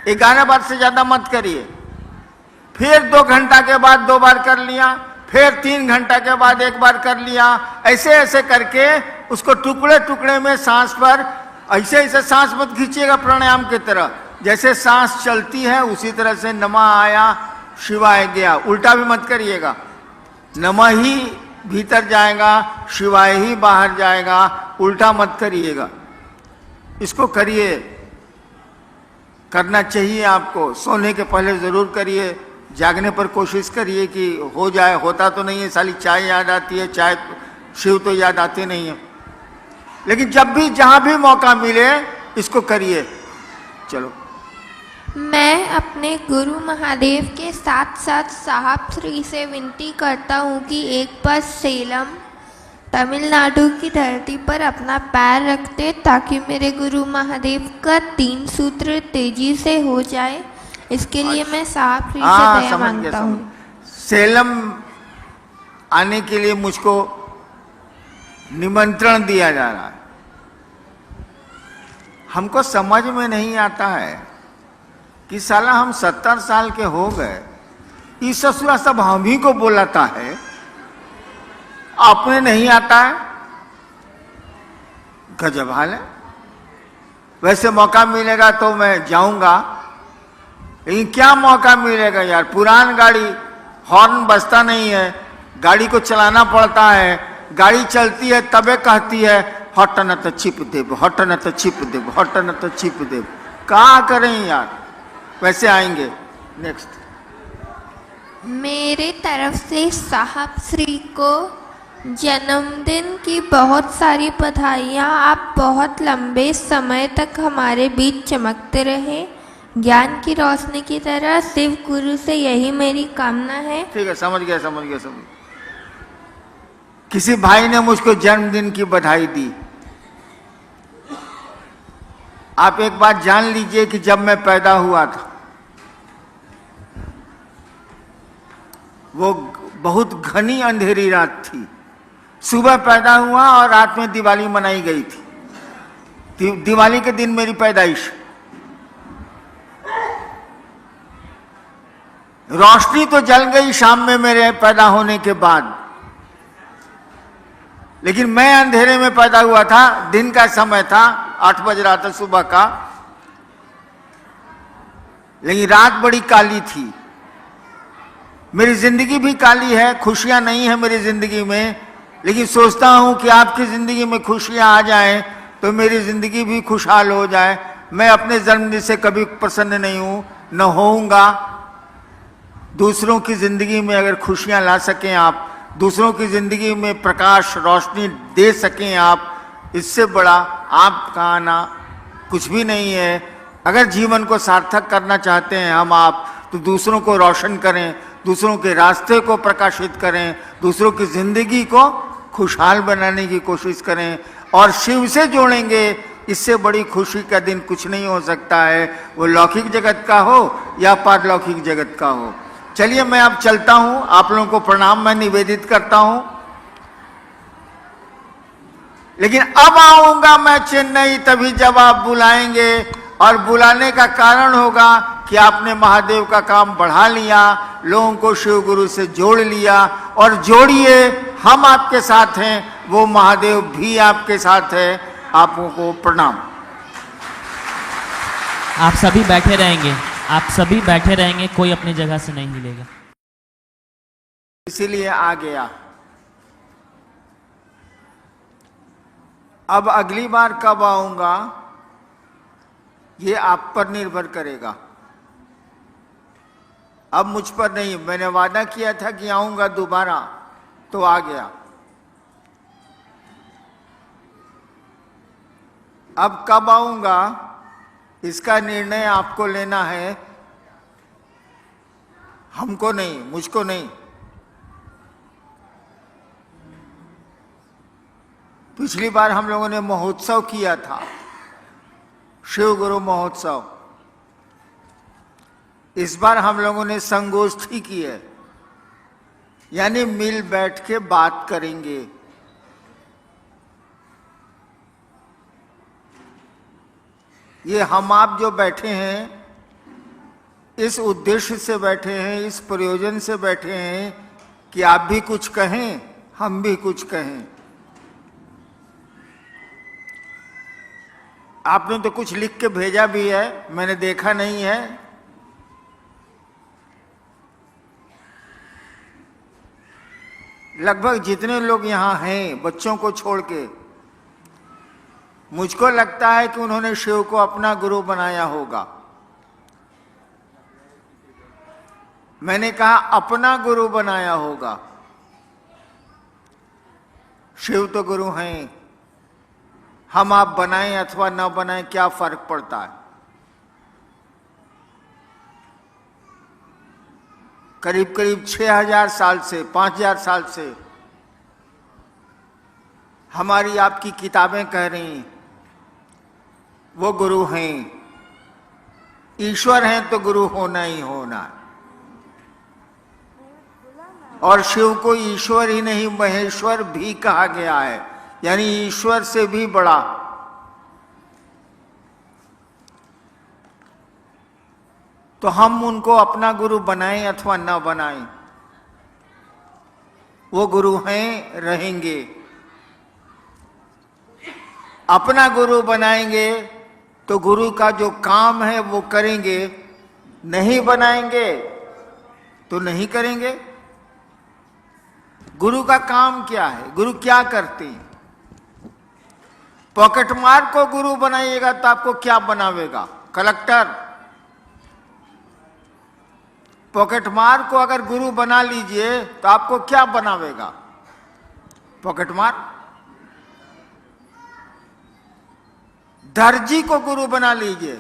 11 बार से ज्यादा मत करिए। फिर 2 घंटा के बाद 2 बार कर लिया, फिर 3 घंटा के बाद 1 बार कर लिया। ऐसे ऐसे करके उसको टुकड़े टुकड़े में सांस पर, ऐसे ऐसे सांस मत खींचिएगा प्राणायाम की तरह। जैसे सांस चलती है उसी तरह से नमः आया, शिवाय गया। उल्टा भी मत करिएगा, नमः ही भीतर जाएगा, शिवाय ही बाहर जाएगा, उल्टा मत करिएगा। इसको करिए, करना चाहिए आपको। सोने के पहले जरूर करिए, जागने पर कोशिश करिए कि हो जाए। होता तो नहीं है, साली चाय याद आती है, चाय शिव तो याद आते नहीं है। लेकिन जब भी जहां भी मौका मिले इसको करिए। चलो।
मैं अपने गुरु महादेव के साथ साथ साहब श्री से विनती करता हूँ कि एक बार सेलम तमिलनाडु की धरती पर अपना पैर रखते, ताकि मेरे गुरु महादेव का 3 सूत्र तेजी से हो जाए। इसके लिए मैं साहब श्री से दया मांगता हूँ।
सेलम आने के लिए मुझको निमंत्रण दिया जा रहा है। हमको समझ में नहीं आता है कि साला हम 70 साल के हो गए, इस ससुरा सब हम ही को बोलाता है, अपने नहीं आता है। गजब हाल है। वैसे मौका मिलेगा तो मैं जाऊंगा, लेकिन क्या मौका मिलेगा यार। पुरान गाड़ी, हॉर्न बजता नहीं है, गाड़ी को चलाना पड़ता है। गाड़ी चलती है तबे कहती है हट न तो छिप देव, हट न तो छिप देव, हट न तो छिप देव। क्या करें यार। वैसे आएंगे। नेक्स्ट।
मेरे तरफ से साहब श्री को जन्मदिन की बहुत सारी बधाइयाँ। आप बहुत लंबे समय तक हमारे बीच चमकते रहे। ज्ञान की रोशनी की तरह शिव गुरु से यही मेरी कामना है।
ठीक है, समझ गया समझ गया समझ गया। किसी भाई ने मुझको जन्मदिन की बधाई दी। आप एक बात जान लीजिए कि जब मैं पैदा हुआ था वो बहुत घनी अंधेरी रात थी। सुबह पैदा हुआ और रात में दिवाली मनाई गई थी। दिवाली के दिन मेरी पैदाइश। रोशनी तो जल गई शाम में मेरे पैदा होने के बाद, लेकिन मैं अंधेरे में पैदा हुआ था। दिन का समय था, 8 बज रहा था सुबह का, लेकिन रात बड़ी काली थी। मेरी जिंदगी भी काली है, खुशियां नहीं है मेरी जिंदगी में, लेकिन सोचता हूं कि आपकी जिंदगी में खुशियां आ जाएं तो मेरी जिंदगी भी खुशहाल हो जाए। मैं अपने जन्मदिन से कभी प्रसन्न नहीं हूं, न होऊंगा। दूसरों की जिंदगी में अगर खुशियां ला सकें आप, दूसरों की जिंदगी में प्रकाश रोशनी दे सकें आप, इससे बड़ा आपका आना कुछ भी नहीं है। अगर जीवन को सार्थक करना चाहते हैं हम आप, तो दूसरों को रोशन करें, दूसरों के रास्ते को प्रकाशित करें, दूसरों की जिंदगी को खुशहाल बनाने की कोशिश करें और शिव से जोड़ेंगे। इससे बड़ी खुशी का दिन कुछ नहीं हो सकता है, वो लौकिक जगत का हो या पारलौकिक जगत का हो। चलिए मैं अब चलता हूं, आप लोगों को प्रणाम मैं निवेदित करता हूं। लेकिन अब आऊंगा मैं चेन्नई तभी जब आप बुलाएंगे, और बुलाने का कारण होगा कि आपने महादेव का काम बढ़ा लिया, लोगों को शिव गुरु से जोड़ लिया। और जोड़िए, हम आपके साथ हैं, वो महादेव भी आपके साथ है। आपको को प्रणाम।
आप सभी बैठे रहेंगे, आप सभी बैठे रहेंगे, कोई अपनी जगह से नहीं हिलेगा।
इसीलिए आ गया। अब अगली बार कब आऊंगा ये आप पर निर्भर करेगा, अब मुझ पर नहीं। मैंने वादा किया था कि आऊंगा दोबारा, तो आ गया। अब कब आऊंगा इसका निर्णय आपको लेना है, हमको नहीं, मुझको नहीं। पिछली बार हम लोगों ने महोत्सव किया था, शिव गुरु महोत्सव। इस बार हम लोगों ने संगोष्ठी की है, यानी मिल बैठ के बात करेंगे। ये हम आप जो बैठे हैं, इस उद्देश्य से बैठे हैं, इस प्रयोजन से बैठे हैं कि आप भी कुछ कहें, हम भी कुछ कहें। आपने तो कुछ लिख के भेजा भी है, मैंने देखा नहीं है। लगभग जितने लोग यहां हैं, बच्चों को छोड़ के, मुझको लगता है कि उन्होंने शिव को अपना गुरु बनाया होगा। मैंने कहा अपना गुरु बनाया होगा। शिव तो गुरु हैं, हम आप बनाएं अथवा न बनाएं क्या फर्क पड़ता है। करीब करीब 6000 साल से, 5000 साल से हमारी आपकी किताबें कह रही वो गुरु हैं। ईश्वर हैं तो गुरु होना ही होना। और शिव को ईश्वर ही नहीं महेश्वर भी कहा गया है, यानी ईश्वर से भी बड़ा। तो हम उनको अपना गुरु बनाएं अथवा न बनाएं, वो गुरु हैं, रहेंगे। अपना गुरु बनाएंगे तो गुरु का जो काम है वो करेंगे, नहीं बनाएंगे तो नहीं करेंगे। गुरु का काम क्या है, गुरु क्या करते हैं? पॉकेटमार को गुरु बनाइएगा तो आपको क्या बनावेगा? कलेक्टर। पॉकेटमार को अगर गुरु बना लीजिए तो आपको क्या बनावेगा? पॉकेटमार। दर्जी को गुरु बना लीजिए,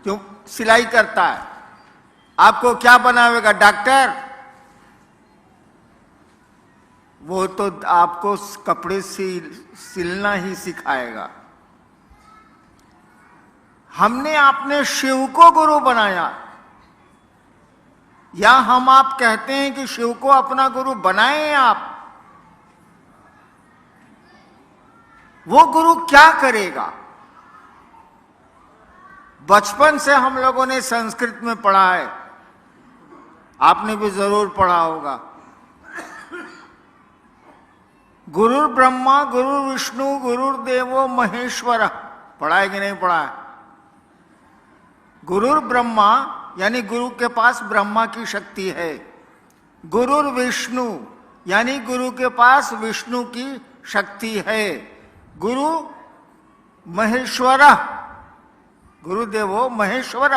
क्यों? सिलाई करता है, आपको क्या बनावेगा? डॉक्टर? वो तो आपको कपड़े सिलना ही सिखाएगा। हमने अपने शिव को गुरु बनाया, या हम आप कहते हैं कि शिव को अपना गुरु बनाए आप? वो गुरु क्या करेगा? बचपन से हम लोगों ने संस्कृत में पढ़ा है, आपने भी जरूर पढ़ा होगा। गुरुर ब्रह्मा गुरुर विष्णु गुरुर देवो महेश्वर, पढ़ा है कि नहीं पढ़ा है? गुरुर ब्रह्मा यानी गुरु के पास ब्रह्मा की शक्ति है। गुरुर विष्णु यानी गुरु के पास विष्णु की शक्ति है। गुरु महेश्वर, गुरुदेवो महेश्वर,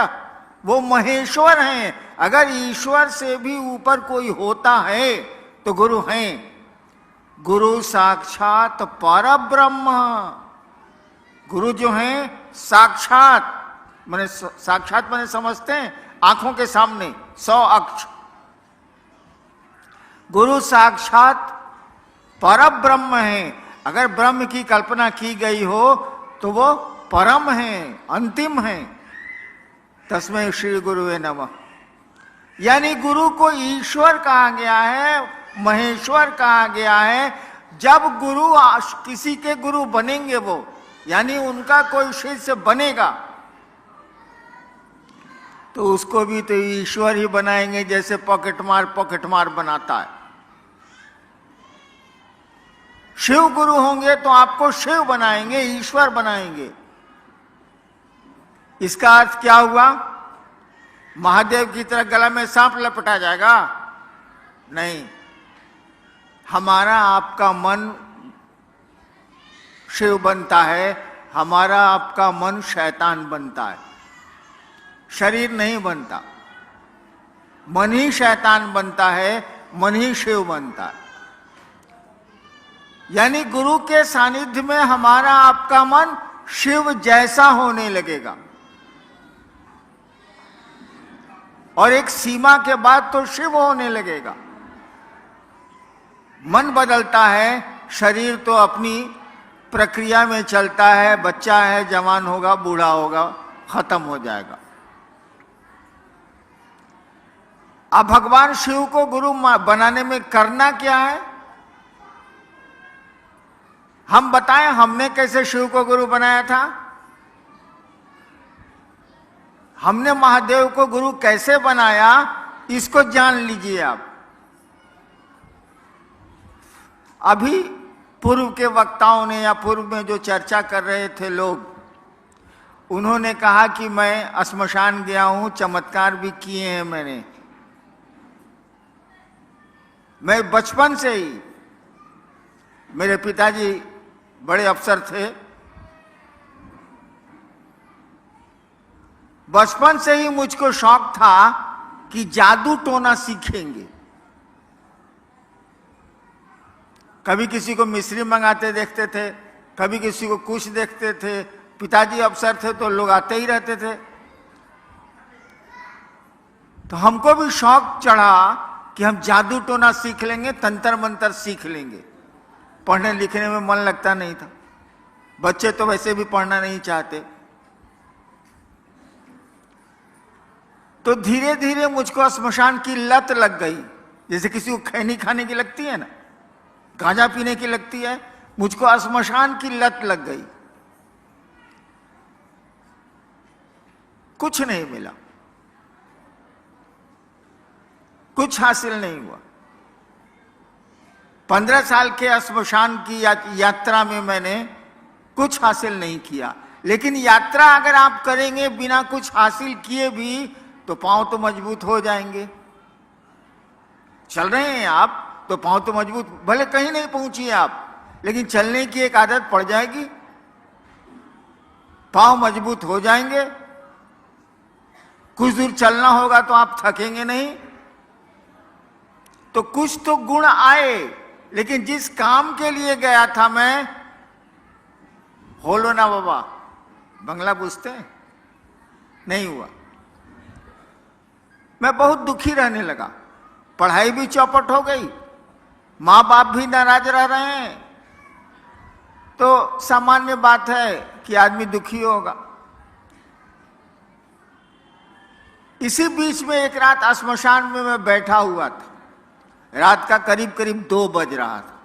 वो महेश्वर हैं। अगर ईश्वर से भी ऊपर कोई होता है तो गुरु हैं। गुरु साक्षात परब्रह्म, गुरु जो हैं साक्षात, माने साक्षात माने समझते हैं, आंखों के सामने 100 अक्ष। गुरु साक्षात परब्रह्म है। अगर ब्रह्म की कल्पना की गई हो तो वो परम है, अंतिम है। तस्मै श्री गुरुवे नमः। यानी गुरु को ईश्वर कहा गया है, महेश्वर कहा गया है। जब गुरु किसी के गुरु बनेंगे, वो यानी उनका कोई शिष्य बनेगा, तो उसको भी तो ईश्वर ही बनाएंगे, जैसे पॉकेट मार बनाता है। शिव गुरु होंगे तो आपको शिव बनाएंगे, ईश्वर बनाएंगे। इसका अर्थ क्या हुआ? महादेव की तरह गला में सांप लपटा जाएगा? नहीं, हमारा आपका मन शिव बनता है, हमारा आपका मन शैतान बनता है, शरीर नहीं बनता। मन ही शैतान बनता है, मन ही शिव बनता है। यानी गुरु के सानिध्य में हमारा आपका मन शिव जैसा होने लगेगा, और एक सीमा के बाद तो शिव होने लगेगा। मन बदलता है, शरीर तो अपनी प्रक्रिया में चलता है। बच्चा है, जवान होगा, बूढ़ा होगा, खत्म हो जाएगा। अब भगवान शिव को गुरु बनाने में करना क्या है? हम बताएं हमने कैसे शिव को गुरु बनाया था? हमने महादेव को गुरु कैसे बनाया, इसको जान लीजिए आप। अभी पूर्व के वक्ताओं ने या पूर्व में जो चर्चा कर रहे थे लोग, उन्होंने कहा कि मैं श्मशान गया हूं, चमत्कार भी किए हैं मैंने। मैं बचपन से ही, मेरे पिताजी बड़े अफसर थे, बचपन से ही मुझको शौक था कि जादू टोना सीखेंगे। कभी किसी को मिस्री मंगाते देखते थे, कभी किसी को कुछ देखते थे। पिताजी अफसर थे तो लोग आते ही रहते थे। तो हमको भी शौक चढ़ा कि हम जादू टोना सीख लेंगे, तंत्र मंत्र सीख लेंगे। पढ़ने लिखने में मन लगता नहीं था, बच्चे तो वैसे भी पढ़ना नहीं चाहते। तो धीरे धीरे मुझको श्मशान की लत लग गई, जैसे किसी को खैनी खाने की लगती है ना, गांजा पीने की लगती है, मुझको श्मशान की लत लग गई। कुछ नहीं मिला, कुछ हासिल नहीं हुआ। 15 साल के श्मशान की यात्रा में मैंने कुछ हासिल नहीं किया। लेकिन यात्रा अगर आप करेंगे बिना कुछ हासिल किए भी, तो पांव तो मजबूत हो जाएंगे। चल रहे हैं आप तो पांव तो मजबूत, भले कहीं नहीं पहुंचिए आप, लेकिन चलने की एक आदत पड़ जाएगी, पांव मजबूत हो जाएंगे। कुछ दूर चलना होगा तो आप थकेंगे नहीं। तो कुछ तो गुण आए, लेकिन जिस काम के लिए गया था मैं, होलो ना बाबा, बंगला पूछते हैं, नहीं हुआ। मैं बहुत दुखी रहने लगा। पढ़ाई भी चौपट हो गई, माँ बाप भी नाराज रह रहे हैं, तो सामान्य बात है कि आदमी दुखी होगा। इसी बीच में एक रात श्मशान में मैं बैठा हुआ था, रात का करीब करीब 2 बज रहा था।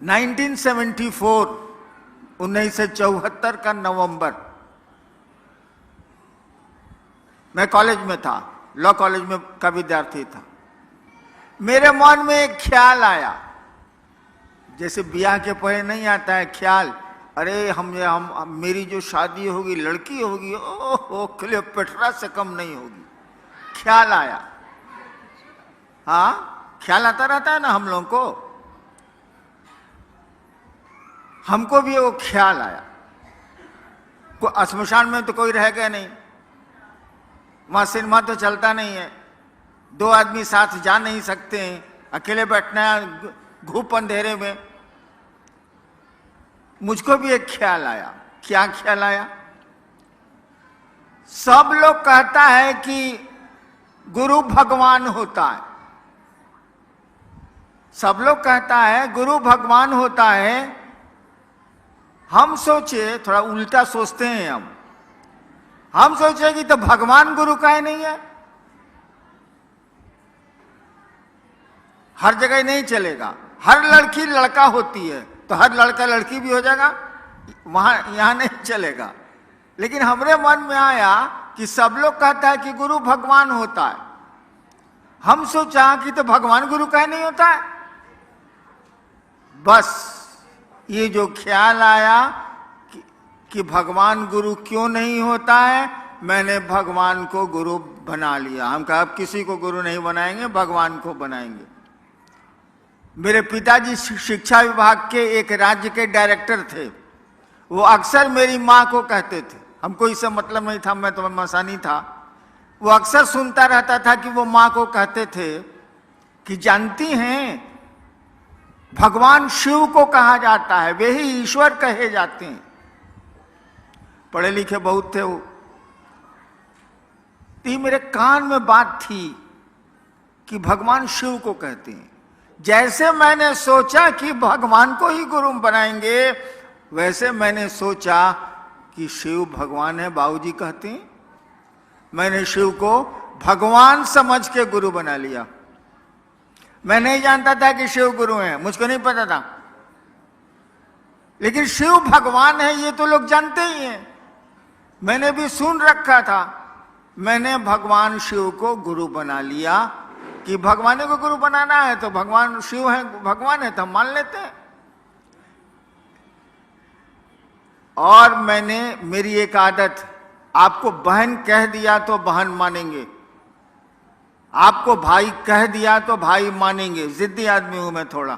1974 का नवंबर, मैं कॉलेज में था, लॉ कॉलेज में का विद्यार्थी था। मेरे मन में एक ख्याल आया, जैसे ब्याह के पहले नहीं आता है ख्याल, अरे हम मेरी जो शादी होगी, लड़की होगी, ओहो क्लियोपेट्रा से कम नहीं होगी। ख्याल आया। हाँ, ख्याल आता रहता है ना हम लोगों को। हमको भी वो ख्याल आया। श्मशान में तो कोई रहेगा नहीं, वहां सिनेमा तो चलता नहीं है, 2 आदमी साथ जा नहीं सकते हैं, अकेले बैठना है घूप अंधेरे में। मुझको भी एक ख्याल आया। क्या ख्याल आया? सब लोग कहता है कि गुरु भगवान होता है, सब लोग कहता है गुरु भगवान होता है। हम सोचे, थोड़ा उल्टा सोचते हैं हम सोचे कि तो भगवान गुरु का ही नहीं है। हर जगह नहीं चलेगा, हर लड़की लड़का होती है तो हर लड़का लड़की भी हो जाएगा, वहां यहां नहीं चलेगा। लेकिन हमारे मन में आया कि सब लोग कहता है कि गुरु भगवान होता है। हम सोचा कि तो भगवान गुरु का ही नहीं होता है। बस ये जो ख्याल आया कि भगवान गुरु क्यों नहीं होता है, मैंने भगवान को गुरु बना लिया। हम कहा अब किसी को गुरु नहीं बनाएंगे, भगवान को बनाएंगे। मेरे पिताजी शिक्षा विभाग के एक राज्य के डायरेक्टर थे। वो अक्सर मेरी माँ को कहते थे, हमको इससे मतलब नहीं था, मैं तो मसानी था, वो अक्सर सुनता रहता था कि वो माँ को कहते थे कि जानती हैं भगवान शिव को कहा जाता है, वे ही ईश्वर कहे जाते हैं। पढ़े लिखे बहुत थे वो। तो मेरे कान में बात थी कि भगवान शिव को कहते हैं। जैसे मैंने सोचा कि भगवान को ही गुरु बनाएंगे, वैसे मैंने सोचा कि शिव भगवान है, बाबूजी कहते हैं। मैंने शिव को भगवान समझ के गुरु बना लिया। मैं नहीं जानता था कि शिव गुरु हैं, मुझको नहीं पता था, लेकिन शिव भगवान है ये तो लोग जानते ही हैं, मैंने भी सुन रखा था। मैंने भगवान शिव को गुरु बना लिया कि भगवान को गुरु बनाना है तो भगवान शिव है, भगवान है तो हम मान लेते हैं। और मैंने, मेरी एक आदत, आपको बहन कह दिया तो बहन मानेंगे, आपको भाई कह दिया तो भाई मानेंगे। जिद्दी आदमी हूं मैं थोड़ा।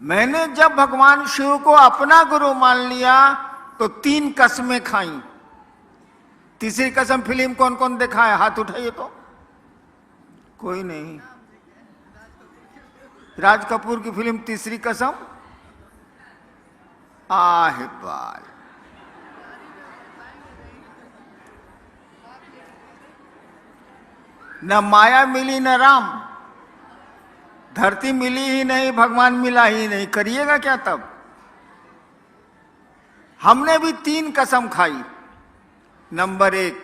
मैंने जब भगवान शिव को अपना गुरु मान लिया तो 3 कसमें खाई। तीसरी कसम फिल्म कौन कौन देखा है? हाथ उठाइए तो। कोई नहीं। राज कपूर की फिल्म तीसरी कसम। आहे बाल, न माया मिली न राम, धरती मिली ही नहीं, भगवान मिला ही नहीं, करिएगा क्या तब? हमने भी 3 कसम खाई। नंबर 1,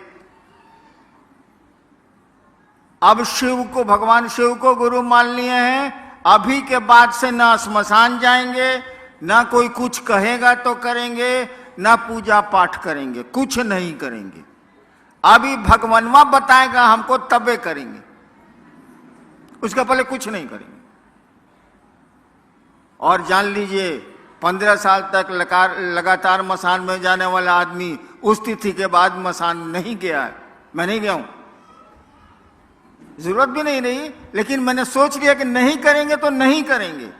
अब शिव को, भगवान शिव को गुरु मान लिए हैं, अभी के बाद से ना श्मशान जाएंगे, ना कोई कुछ कहेगा तो करेंगे, ना पूजा पाठ करेंगे, कुछ नहीं करेंगे। अभी भगवानवा बताएगा हमको तबे करेंगे, उसके पहले कुछ नहीं करेंगे। और जान लीजिए 15 साल तक लगातार मसान में जाने वाला आदमी उस तिथि के बाद मसान नहीं गया है। मैं नहीं गया हूं, जरूरत भी नहीं रही, लेकिन मैंने सोच लिया कि नहीं करेंगे तो नहीं करेंगे।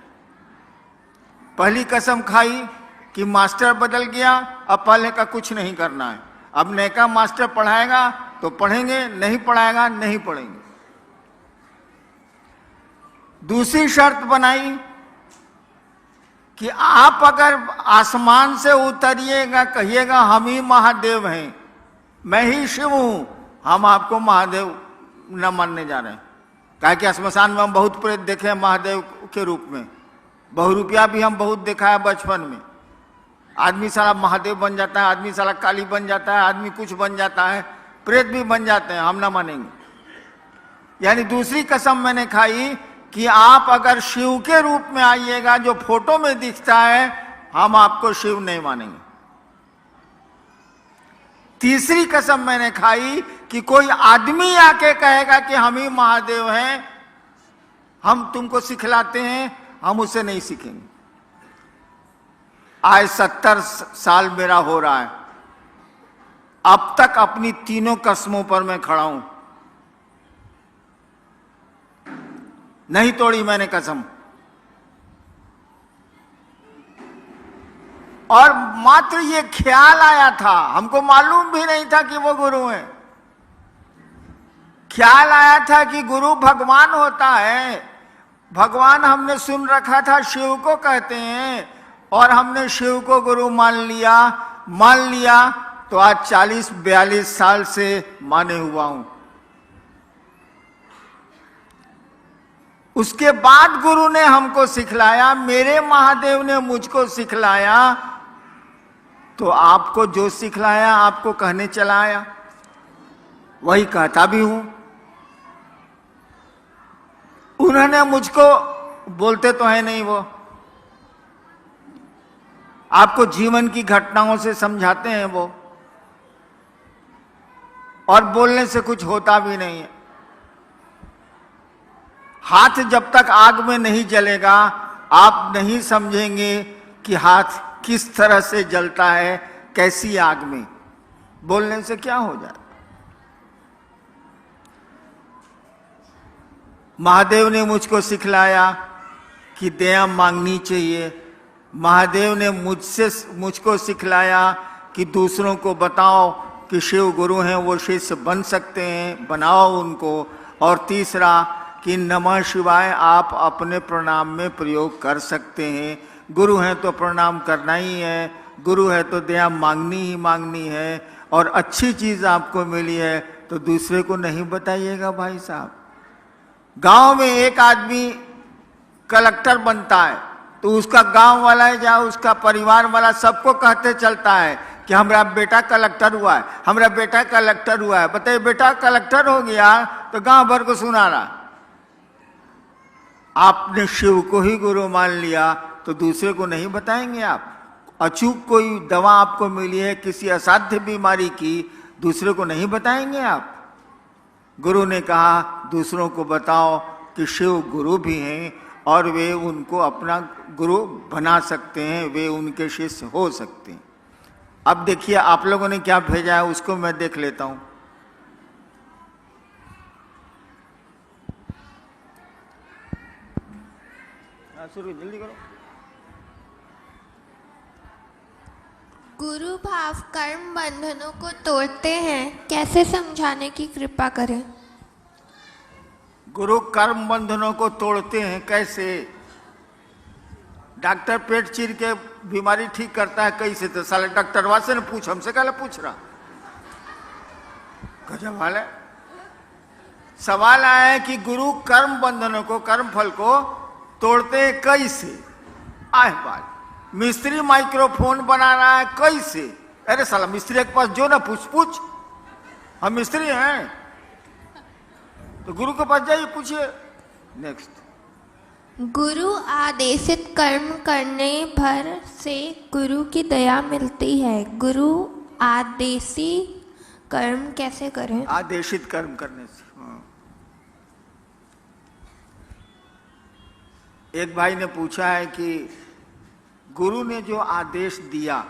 पहली कसम खाई कि मास्टर बदल गया, अब पहले का कुछ नहीं करना है। अब नैका मास्टर पढ़ाएगा तो पढ़ेंगे, नहीं पढ़ाएगा नहीं पढ़ेंगे। दूसरी शर्त बनाई कि आप अगर आसमान से उतरिएगा, कहिएगा हम ही महादेव हैं, मैं ही शिव हूं, हम आपको महादेव न मानने जा रहे हैं। कहा कि श्मशान में हम बहुत प्रेत देखे हैं महादेव के रूप में, बहुरूपिया भी हम बहुत देखा है बचपन में। आदमी साला महादेव बन जाता है, आदमी साला काली बन जाता है, आदमी कुछ बन जाता है, प्रेत भी बन जाते हैं, हम ना मानेंगे। यानी दूसरी कसम मैंने खाई कि आप अगर शिव के रूप में आइएगा जो फोटो में दिखता है, हम आपको शिव नहीं मानेंगे। तीसरी कसम मैंने खाई कि कोई आदमी आके कहेगा कि हम ही महादेव हैं, हम तुमको सिखलाते हैं, हम उससे नहीं सीखेंगे। आज 70 साल मेरा हो रहा है, अब तक अपनी तीनों कसमों पर मैं खड़ा हूं, नहीं तोड़ी मैंने कसम। और मात्र ये ख्याल आया था, हमको मालूम भी नहीं था कि वो गुरु हैं। ख्याल आया था कि गुरु भगवान होता है। भगवान हमने सुन रखा था शिव को कहते हैं, और हमने शिव को गुरु मान लिया तो आज 40-42 साल से माने हुआ हूं। उसके बाद गुरु ने हमको सिखलाया, मेरे महादेव ने मुझको सिखलाया, तो आपको जो सिखलाया आपको कहने चला आया, वही कहता भी हूं। उन्होंने मुझको, बोलते तो है नहीं वो, आपको जीवन की घटनाओं से समझाते हैं वो, और बोलने से कुछ होता भी नहीं है। हाथ जब तक आग में नहीं जलेगा, आप नहीं समझेंगे कि हाथ किस तरह से जलता है, कैसी आग में। बोलने से क्या हो जाए। महादेव ने मुझको सिखलाया कि दया मांगनी चाहिए। महादेव ने मुझको सिखलाया कि दूसरों को बताओ कि शिव गुरु हैं, वो शिष्य बन सकते हैं, बनाओ उनको। और तीसरा कि नमः शिवाय आप अपने प्रणाम में प्रयोग कर सकते हैं। गुरु हैं तो प्रणाम करना ही है, गुरु है तो दया मांगनी ही मांगनी है। और अच्छी चीज आपको मिली है तो दूसरे को नहीं बताइएगा भाई साहब। गांव में एक आदमी कलेक्टर बनता है तो उसका गांव वाला या उसका परिवार वाला सबको कहते चलता है कि हमारा बेटा कलेक्टर हुआ है, हमारा बेटा कलेक्टर हुआ है। बताइए, बेटा कलेक्टर हो गया तो गांव भर को सुना रहा। आपने शिव को ही गुरु मान लिया तो दूसरे को नहीं बताएंगे आप। अचूक कोई दवा आपको मिली है किसी असाध्य बीमारी की, दूसरे को नहीं बताएंगे आप। गुरु ने कहा दूसरों को बताओ कि शिव गुरु भी हैं और वे उनको अपना गुरु बना सकते हैं, वे उनके शिष्य हो सकते हैं। अब देखिए आप लोगों ने क्या भेजा है, उसको मैं देख लेता हूं। शुरू जल्दी करो।
गुरु भाव कर्म बंधनों को तोड़ते हैं, कैसे समझाने की कृपा करें।
गुरु कर्म बंधनों को तोड़ते हैं कैसे? डॉक्टर पेट चीर के बीमारी ठीक करता है कैसे? तो साले डॉक्टर वासे ने पूछ, हमसे क्या पूछ रहा। गजब हाल है। सवाल आया है कि गुरु कर्म बंधनों को, कर्म फल को तोड़ते हैं कैसे? आए बात, मिस्त्री माइक्रोफोन बना रहा है कैसे? अरे साला मिस्त्री के पास जो ना पूछ, हम मिस्त्री हैं तो गुरु के पास जाइए, पूछिए। नेक्स्ट,
गुरु आदेशित कर्म करने भर से गुरु की दया मिलती है। गुरु आदेशी कर्म कैसे करें?
आदेशित कर्म करने से। एक भाई ने पूछा है कि गुरु ने जो आदेश दिया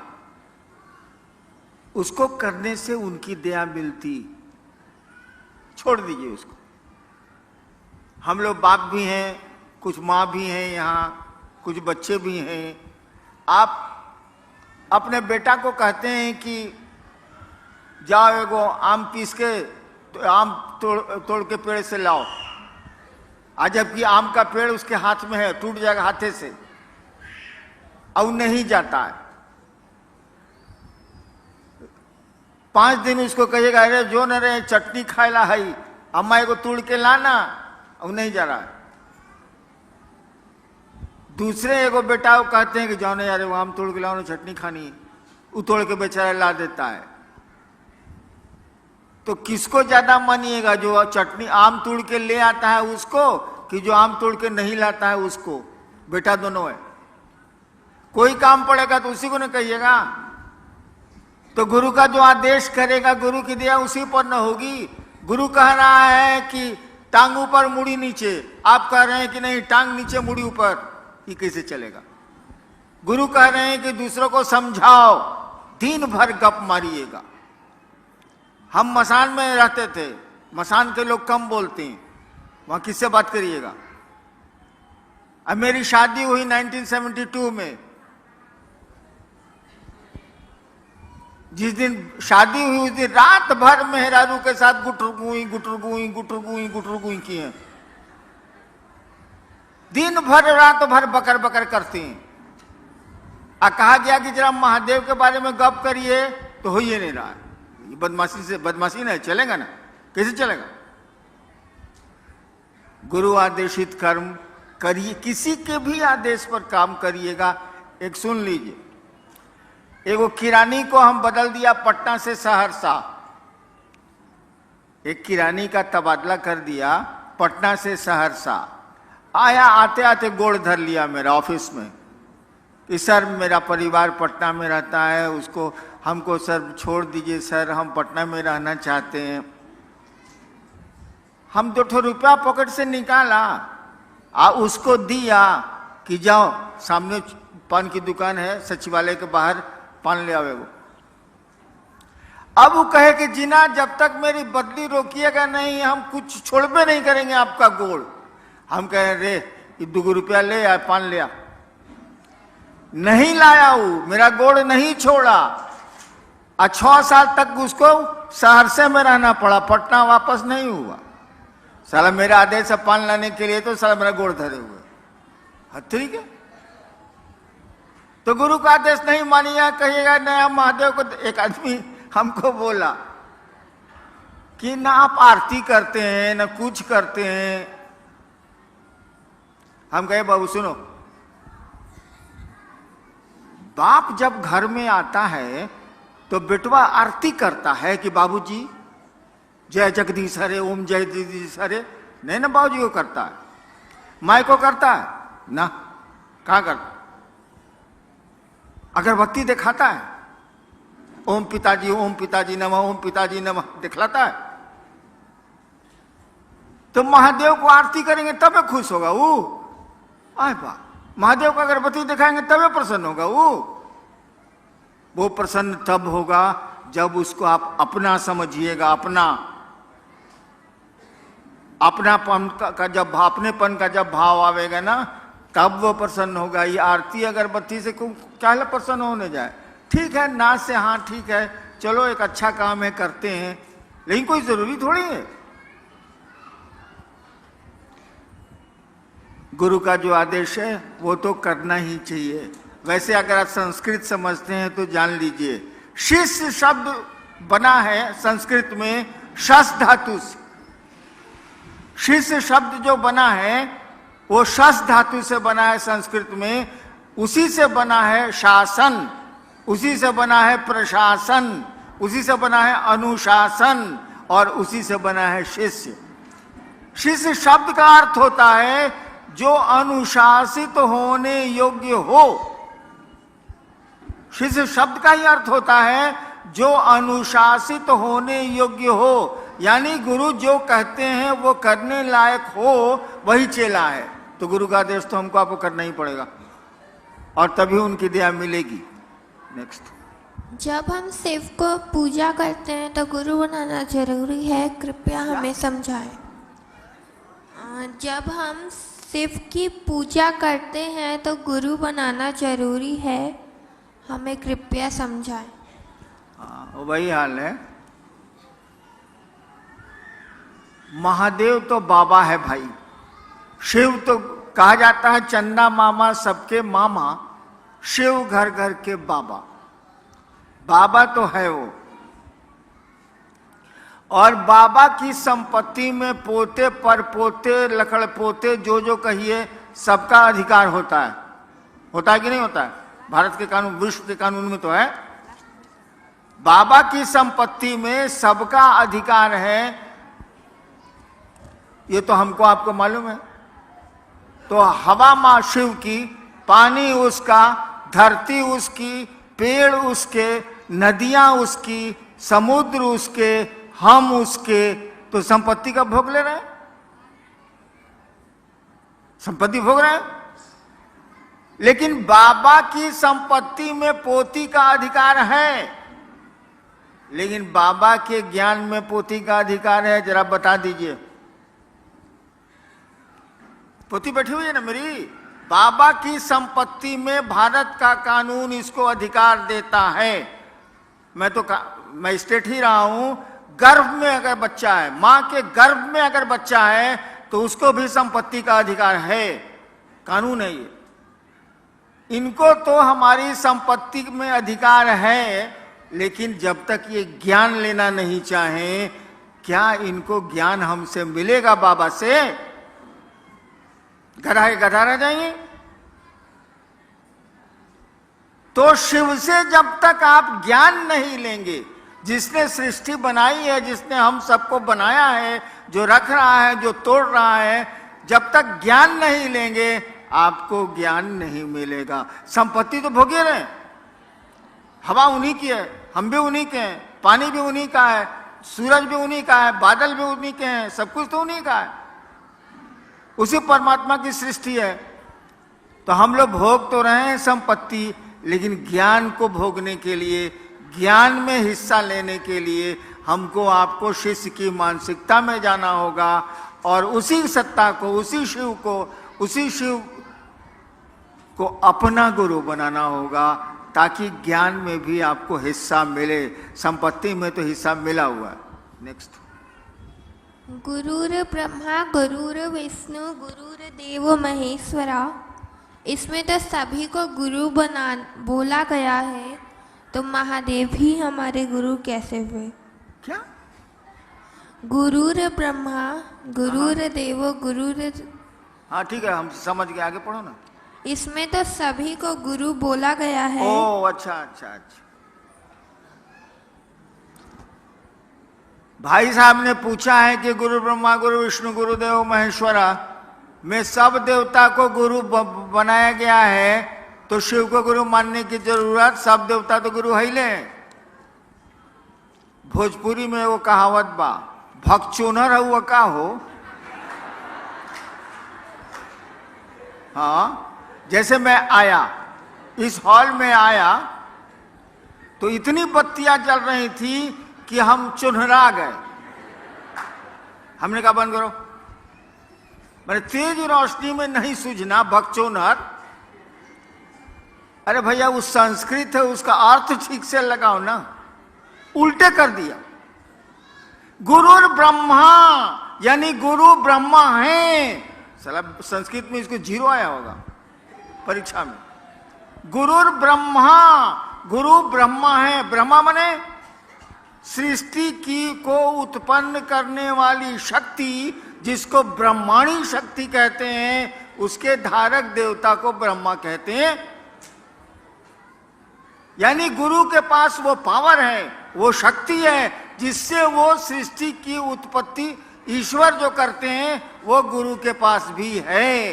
उसको करने से उनकी दया मिलती, छोड़ दीजिए उसको। हम लोग बाप भी हैं, कुछ माँ भी हैं, यहाँ कुछ बच्चे भी हैं। आप अपने बेटा को कहते हैं कि जाओ एगो आम पीस के तो आम तोड़ के पेड़ से लाओ, आज जबकि आम का पेड़ उसके हाथ में है, टूट जाएगा हाथे से, और नहीं जाता है। 5 दिन उसको कहिएगा अरे जो न रहे चटनी खाएला है, अम्मा को तोड़ के लाना, अब नहीं जा रहा है। दूसरे एगो बेटा वो कहते हैं कि जाओ ना यार वो आम तोड़ के लाओ ना, चटनी खानी है, वो तोड़ के बेचारा ला देता है। तो किसको ज्यादा मानिएगा, जो चटनी आम तोड़ के ले आता है उसको, कि जो आम तोड़ के नहीं लाता है उसको? बेटा दोनों है, कोई काम पड़ेगा तो उसी को न कहिएगा। तो गुरु का जो आदेश करेगा, गुरु की दया उसी पर न होगी। गुरु कह रहा है कि टांग ऊपर मुड़ी नीचे, आप कह रहे हैं कि नहीं टांग नीचे मुड़ी ऊपर, ये कैसे चलेगा? गुरु कह रहे हैं कि दूसरों को समझाओ, दिन भर गप मारिएगा। हम मसान में रहते थे, मसान के लोग कम बोलते हैं, वहां किससे बात करिएगा? अब मेरी शादी हुई 1972 में, जिस दिन शादी हुई उस दिन रात भर मेहरारू के साथ गुटरगुई गुटरगुई गुटरगुई गुटरगुई किए, दिन भर रात भर बकर बकर करते हैं। कहा गया कि जरा महादेव के बारे में गप करिए, तो हो ही नहीं रहा है। ये बदमाशी नहीं चलेगा ना, कैसे चलेगा? गुरु आदेशित कर्म करिए, किसी के भी आदेश पर काम करिएगा। एक सुन लीजिए, एगो किरानी को हम बदल दिया पटना से सहरसा, एक किरानी का तबादला कर दिया पटना से सहरसा। आया, आते आते गोड़ धर लिया मेरा ऑफिस में कि सर मेरा परिवार पटना में रहता है, उसको हमको सर छोड़ दीजिए सर, हम पटना में रहना चाहते हैं। हम 2 रुपया पॉकेट से निकाला, उसको दिया कि जाओ सामने पान की दुकान है सचिवालय के बाहर, पान ले आवे वो। अब वो कहे कि जीना जब तक मेरी बदली रोकिएगा नहीं, हम कुछ छोड़बे नहीं करेंगे आपका गोड़। हम कहे रे 2 रुपया ले आ, पान ले आ। नहीं लाया वो, मेरा गोड़ नहीं छोड़ा। 6 साल तक उसको सहरसे में रहना पड़ा, पटना वापस नहीं हुआ। साला मेरा आदेश है पान लाने के लिए, तो साला मेरा गोड़ धरे हुए। ठीक है, तो गुरु का आदेश नहीं मानिएगा, कहिएगा नहीं हम महादेव को। एक आदमी हमको बोला कि ना आप आरती करते हैं ना कुछ करते हैं। हम कहे बाबू सुनो, बाप जब घर में आता है तो बेटवा आरती करता है कि बाबूजी जय जगदीश हरे, ओम जय जगदीश हरे। नहीं ना बाबूजी को करता है, माई को करता है ना, कहाँ करता? अगरबत्ती दिखाता है, ओम पिताजी नमः, ओम पिताजी नमः दिखलाता है। तो महादेव को आरती करेंगे तब खुश होगा वो। आए बा, महादेव का अगरबत्ती दिखाएंगे तब प्रसन्न होगा वो प्रसन्न तब होगा जब उसको आप अपना समझिएगा। अपनापन का जब अपनेपन का जब भाव आवेगा ना, तब वो प्रसन्न होगा। ये आरती अगरबत्ती से क्या प्रसन्न होने जाए? ठीक है ना से, हाँ ठीक है, चलो एक अच्छा काम है करते हैं, लेकिन कोई जरूरी थोड़ी है। गुरु का जो आदेश है वो तो करना ही चाहिए। वैसे अगर आप संस्कृत समझते हैं तो जान लीजिए, शिष्य शब्द बना है संस्कृत में शस धातु से। शिष्य शब्द जो बना है वो शस धातु से बना है संस्कृत में। उसी से बना है शासन, उसी से बना है प्रशासन, उसी से बना है अनुशासन, और उसी से बना है शिष्य। शिष्य शब्द का अर्थ होता है जो अनुशासित होने योग्य हो। शिष्य शब्द का ही अर्थ होता है जो अनुशासित होने योग्य हो, यानी गुरु जो कहते हैं वो करने लायक हो, वही चेला है। तो गुरु का आदेश तो हमको आपको करना ही पड़ेगा, और तभी उनकी दया मिलेगी। नेक्स्ट,
जब हम शिव को पूजा करते हैं तो गुरु बनाना जरूरी है, कृपया हमें समझाएं। जब हम शिव की पूजा करते हैं तो गुरु बनाना जरूरी है, हमें कृपया समझाएं।
वही हाल है। महादेव तो बाबा है भाई, शिव तो कहा जाता है चंदा मामा सबके मामा, शिव घर घर के बाबा। बाबा तो है वो, और बाबा की संपत्ति में पोते परपोते लखड़ पोते जो कहिए सबका अधिकार होता है कि नहीं होता है? भारत के कानून, विश्व के कानून में तो है। बाबा की संपत्ति में सबका अधिकार है, ये तो हमको आपको मालूम है। तो हवा मां शिव की, पानी उसका, धरती उसकी, पेड़ उसके, नदियां उसकी, समुद्र उसके, हम उसके, तो संपत्ति का भोग ले रहे हैं, संपत्ति भोग रहे हैं। लेकिन बाबा की संपत्ति में पोती का अधिकार है, लेकिन बाबा के ज्ञान में पोती का अधिकार है, जरा बता दीजिए। पोती बैठी हुई है ना मेरी। बाबा की संपत्ति में भारत का कानून इसको अधिकार देता है। मैं स्टेट ही रहा हूं, गर्भ में अगर बच्चा है, मां के गर्भ में अगर बच्चा है तो उसको भी संपत्ति का अधिकार है, कानून है ये। इनको तो हमारी संपत्ति में अधिकार है, लेकिन जब तक ये ज्ञान लेना नहीं चाहें, क्या इनको ज्ञान हमसे मिलेगा बाबा से? गधा के गधा रह जाएंगे। तो शिव से जब तक आप ज्ञान नहीं लेंगे, जिसने सृष्टि बनाई है, जिसने हम सबको बनाया है, जो रख रहा है, जो तोड़ रहा है, जब तक ज्ञान नहीं लेंगे आपको ज्ञान नहीं मिलेगा। संपत्ति तो भोगे रहे, हवा उन्हीं की है, हम भी उन्हीं के हैं, पानी भी उन्हीं का है, सूरज भी उन्हीं का है, बादल भी उन्हीं के हैं, सब कुछ तो उन्हीं का है, उसी परमात्मा की सृष्टि है। तो हम लोग भोग तो रहे हैं संपत्ति, लेकिन ज्ञान को भोगने के लिए, ज्ञान में हिस्सा लेने के लिए हमको आपको शिष्य की मानसिकता में जाना होगा और उसी सत्ता को, उसी शिव को अपना गुरु बनाना होगा, ताकि ज्ञान में भी आपको हिस्सा मिले। संपत्ति में तो हिस्सा मिला हुआ है। नेक्स्ट।
गुरुर ब्रह्मा गुरुर विष्णु गुरुर देव महेश्वरा, इसमें तो सभी को गुरु बोला गया है, तो महादेव ही हमारे गुरु कैसे हुए?
क्या?
गुरुर ब्रह्मा गुरुर देव गुरुर,
हाँ ठीक है, हम समझ गए, आगे पढ़ो ना।
इसमें तो सभी को गुरु बोला गया है।
ओ अच्छा अच्छा अच्छा। भाई साहब ने पूछा है कि गुरु ब्रह्मा गुरु विष्णु गुरुदेव महेश्वरा में सब देवता को गुरु बनाया गया है, तो शिव को गुरु मानने की जरूरत, सब देवता तो गुरु है ही ले। भोजपुरी में वो कहावत बा, भगचोनर हुआ का हो। हाँ, जैसे मैं आया, इस हॉल में आया तो इतनी बत्तियां जल रही थी कि हम चुनहरा गए। हमने कहा बंद करो, मैंने तेज रोशनी में नहीं सूझना, भगचोनर। अरे भैया वो संस्कृत है, उसका अर्थ ठीक से लगाओ ना, उल्टे कर दिया। गुरुर ब्रह्मा यानी गुरु ब्रह्मा है। साला संस्कृत में इसको 0 आया होगा परीक्षा में। गुरुर ब्रह्मा, गुरु ब्रह्मा है। ब्रह्मा माने सृष्टि की को उत्पन्न करने वाली शक्ति, जिसको ब्रह्माणी शक्ति कहते हैं, उसके धारक देवता को ब्रह्मा कहते हैं। यानी गुरु के पास वो पावर है, वो शक्ति है, जिससे वो सृष्टि की उत्पत्ति ईश्वर जो करते हैं वो गुरु के पास भी है।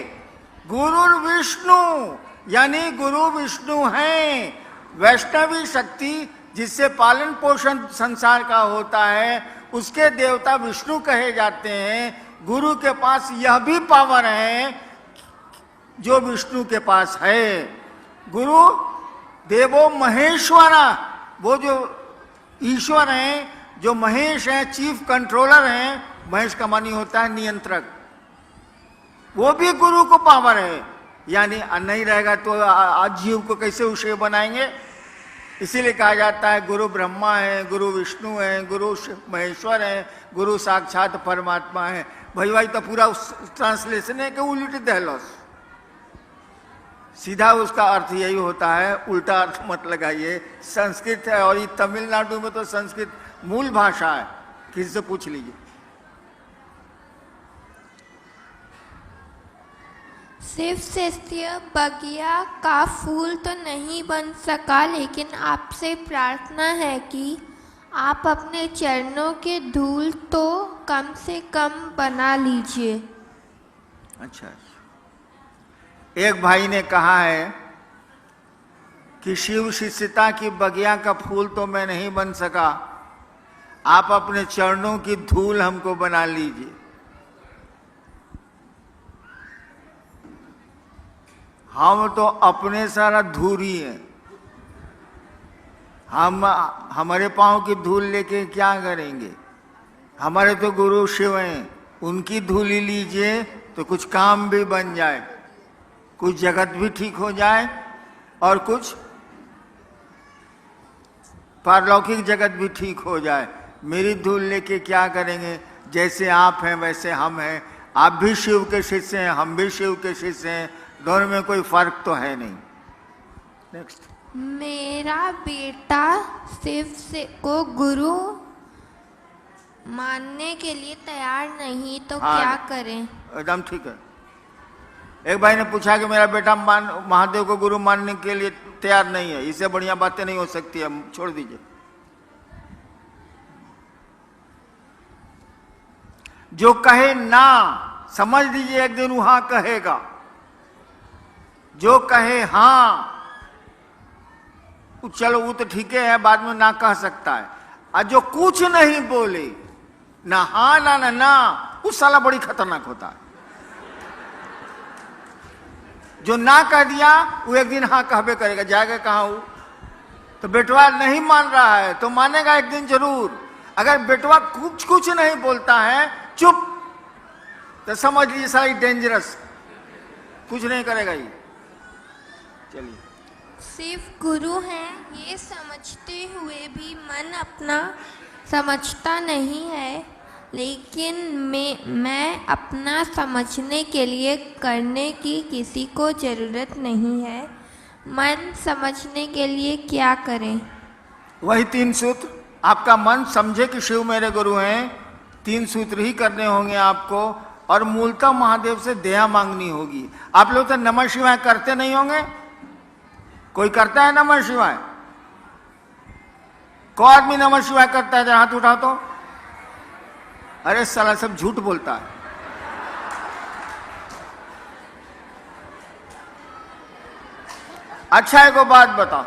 गुरु विष्णु यानी गुरु विष्णु हैं, वैष्णवी शक्ति जिससे पालन पोषण संसार का होता है, उसके देवता विष्णु कहे जाते हैं। गुरु के पास यह भी पावर है जो विष्णु के पास है। गुरु देवो महेश्वरा, वो जो ईश्वर हैं, जो महेश हैं, चीफ कंट्रोलर हैं। महेश का मानी होता है नियंत्रक, वो भी गुरु को पावर है। यानी नहीं रहेगा तो आज जीव को कैसे उसे बनाएंगे। इसीलिए कहा जाता है गुरु ब्रह्मा है, गुरु विष्णु है, गुरु महेश्वर है, गुरु साक्षात परमात्मा है। भाई तो पूरा ट्रांसलेशन है कि उल्टी दहलोस, सीधा उसका अर्थ यही होता है, उल्टा अर्थ मत लगाइए। संस्कृत है और ये तमिलनाडु में तो संस्कृत मूल भाषा है, किसी से पूछ लीजिए।
शिव शिष्य बगिया का फूल तो नहीं बन सका, लेकिन आपसे प्रार्थना है कि आप अपने चरणों के धूल तो कम से कम बना लीजिए।
अच्छा, एक भाई ने कहा है कि शिव शिष्यता की बगिया का फूल तो मैं नहीं बन सका, आप अपने चरणों की धूल हमको बना लीजिए। हम तो अपने सारा धूल ही है, हम हमारे पांव की धूल लेके क्या करेंगे? हमारे तो गुरु शिव हैं, उनकी धूल ही लीजिए तो कुछ काम भी बन जाए, कुछ जगत भी ठीक हो जाए और कुछ पारलौकिक जगत भी ठीक हो जाए। मेरी धूल लेके क्या करेंगे? जैसे आप हैं वैसे हम हैं, आप भी शिव के शिष्य हैं, हम भी शिव के शिष्य हैं, दोनों में कोई फर्क तो है नहीं। नेक्स्ट।
मेरा बेटा शिव से को गुरु मानने के लिए तैयार नहीं, तो
हाँ,
क्या करें?
एकदम ठीक है। एक भाई ने पूछा कि मेरा बेटा महादेव को गुरु मानने के लिए तैयार नहीं है, इससे बढ़िया बातें नहीं हो सकती है, छोड़ दीजिए। जो कहे ना, समझ लीजिए एक दिन वहां कहेगा। जो कहे हाँ, चलो वो तो ठीक है, बाद में ना कह सकता है। और जो कुछ नहीं बोले, ना हाँ ना ना ना, उस साला बड़ी खतरनाक होता है। जो ना कह दिया वो एक दिन हाँ कहबे करेगा, जाएगा कहाँ वो? तो बेटवा नहीं मान रहा है तो मानेगा एक दिन जरूर। अगर बेटवा कुछ नहीं बोलता है, चुप, तो समझ लीजिए सारी डेंजरस, कुछ नहीं करेगा ये। चलिए।
शिव गुरु हैं ये समझते हुए भी मन अपना समझता नहीं है, लेकिन मैं अपना समझने के लिए करने की किसी को ज़रूरत नहीं है। मन समझने के लिए क्या करें?
वही 3 सूत्र। आपका मन समझे कि शिव मेरे गुरु हैं, 3 सूत्र ही करने होंगे आपको, और मूलतः महादेव से दया मांगनी होगी। आप लोग तो नमः शिवाय करते नहीं होंगे? कोई करता है नमः शिवाय? कौन आदमी नमः शिवाय करता है? हाथ उठाओ तो। अरे साला सब झूठ बोलता है। अच्छा एक बात बताओ,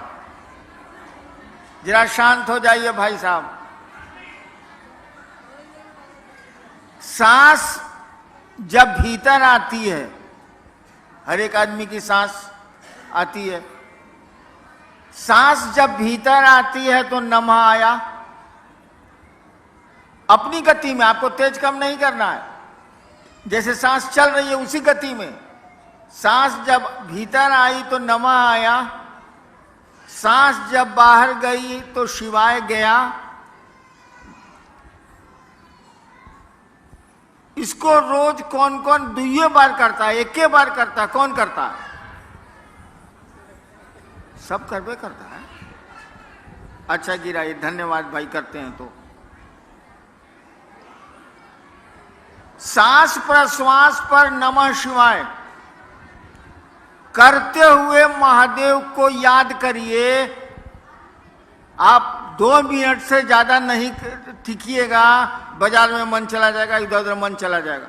जरा शांत हो जाइए भाई साहब। सांस जब भीतर आती है, हर एक आदमी की सांस आती है, सांस जब भीतर आती है तो नमः आया। अपनी गति में, आपको तेज कम नहीं करना है, जैसे सांस चल रही है उसी गति में। सांस जब भीतर आई तो नमः आया, सांस जब बाहर गई तो शिवाय गया। इसको रोज कौन कौन 2 बार करता है, 1 बार करता है? कौन करता है? सब करबे करता है। अच्छा गिराइए, धन्यवाद भाई, करते हैं तो। सांस प्रश्वास पर नमः शिवाय करते हुए महादेव को याद करिए। आप 2 मिनट से ज्यादा नहीं टिकिएगा, बाजार में मन चला जाएगा, इधर उधर मन चला जाएगा।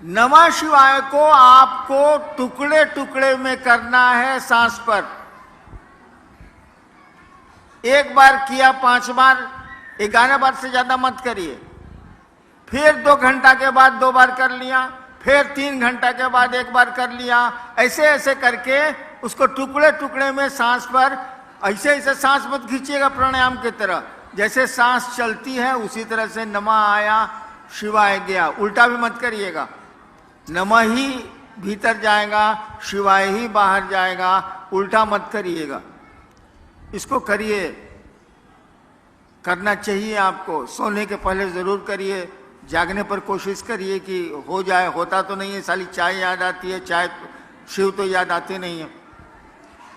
नमः शिवाय को आपको टुकड़े टुकड़े में करना है सांस पर। 1 बार किया, 5 बार, 11 बार से ज्यादा मत करिए। फिर 2 घंटा के बाद 2 बार कर लिया, फिर 3 घंटा के बाद 1 बार कर लिया। ऐसे ऐसे करके उसको टुकड़े टुकड़े में सांस पर, ऐसे ऐसे सांस मत खींचिएगा प्राणायाम की तरह। जैसे सांस चलती है उसी तरह से नमः आया, शिवाय गया, उल्टा भी मत करिएगा। नमः ही भीतर जाएगा, शिवाय ही बाहर जाएगा, उल्टा मत करिएगा। इसको करिए, करना चाहिए आपको। सोने के पहले जरूर करिए, जागने पर कोशिश करिए कि हो जाए। होता तो नहीं है, साली चाय याद आती है, चाय शिव तो याद आते नहीं है।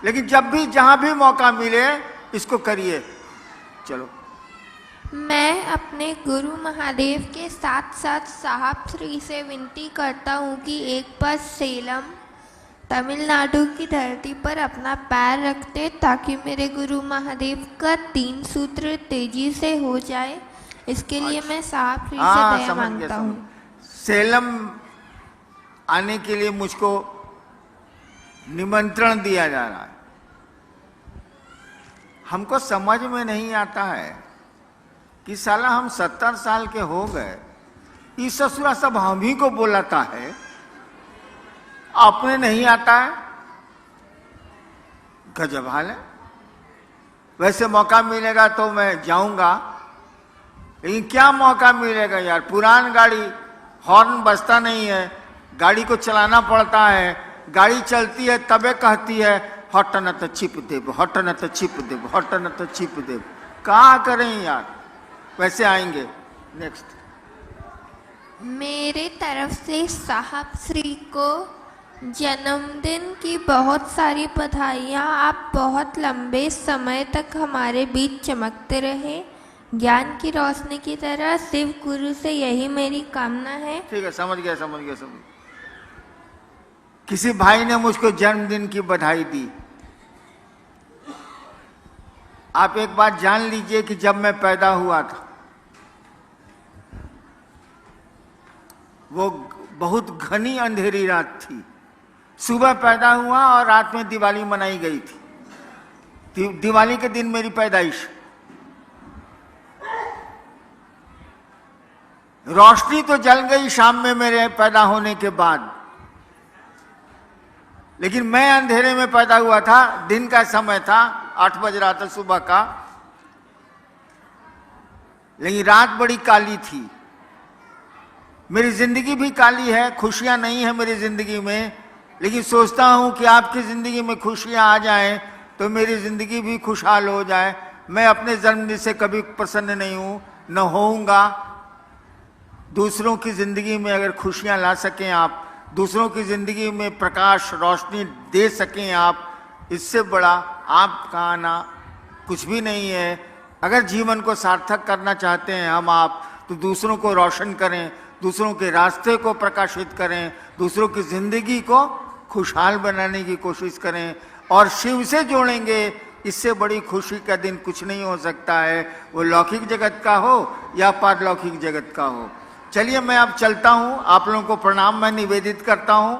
लेकिन जब भी जहां भी मौका मिले इसको करिए। चलो।
मैं अपने गुरु महादेव के साथ साथ साहब श्री से विनती करता हूँ कि एक बार सेलम तमिलनाडु की धरती पर अपना पैर रखते ताकि मेरे गुरु महादेव का 3 सूत्र तेजी से हो जाए। इसके लिए मैं साहब श्री से दया
समझ
मांगता
गया,
हूँ।
सेलम आने के लिए मुझको निमंत्रण दिया जा रहा है। हमको समझ में नहीं आता है कि साला हम 70 साल के हो गए, ये ससुरा सब हम ही को बोलाता है, आपने नहीं आता है। गजब हाल है। वैसे मौका मिलेगा तो मैं जाऊंगा, लेकिन क्या मौका मिलेगा यार। पुरान गाड़ी, हॉर्न बजता नहीं है, गाड़ी को चलाना पड़ता है। गाड़ी चलती है तबे कहती है हट न तो छिप देव, हट न तो छिप देव, हट न तो छिप देव। क्या करें यार। वैसे आएंगे। नेक्स्ट।
मेरे तरफ से साहब श्री को जन्मदिन की बहुत सारी बधाइयाँ। आप बहुत लंबे समय तक हमारे बीच चमकते रहे, ज्ञान की रोशनी की तरह। शिव गुरु से यही मेरी कामना है।
ठीक है, समझ गया। किसी भाई ने मुझको जन्मदिन की बधाई दी। आप एक बात जान लीजिए कि जब मैं पैदा हुआ था, वो बहुत घनी अंधेरी रात थी। सुबह पैदा हुआ और रात में दिवाली मनाई गई थी। दिवाली के दिन मेरी पैदाइश। रोशनी तो जल गई शाम में मेरे पैदा होने के बाद, लेकिन मैं अंधेरे में पैदा हुआ था। दिन का समय था, 8 बज रहा था सुबह का, लेकिन रात बड़ी काली थी। मेरी जिंदगी भी काली है, खुशियां नहीं है मेरी जिंदगी में, लेकिन सोचता हूं कि आपकी जिंदगी में खुशियां आ जाएं तो मेरी जिंदगी भी खुशहाल हो जाए। मैं अपने जन्मदिन से कभी प्रसन्न नहीं हूं, न होऊंगा। दूसरों की जिंदगी में अगर खुशियां ला सकें आप, दूसरों की जिंदगी में प्रकाश रोशनी दे सकें आप, इससे बड़ा आपका आना कुछ भी नहीं है। अगर जीवन को सार्थक करना चाहते हैं हम आप, तो दूसरों को रोशन करें, दूसरों के रास्ते को प्रकाशित करें, दूसरों की जिंदगी को खुशहाल बनाने की कोशिश करें और शिव से जोड़ेंगे। इससे बड़ी खुशी का दिन कुछ नहीं हो सकता है, वो लौकिक जगत का हो या पारलौकिक जगत का हो। चलिए मैं अब चलता हूं, आप लोगों को प्रणाम मैं निवेदित करता हूं।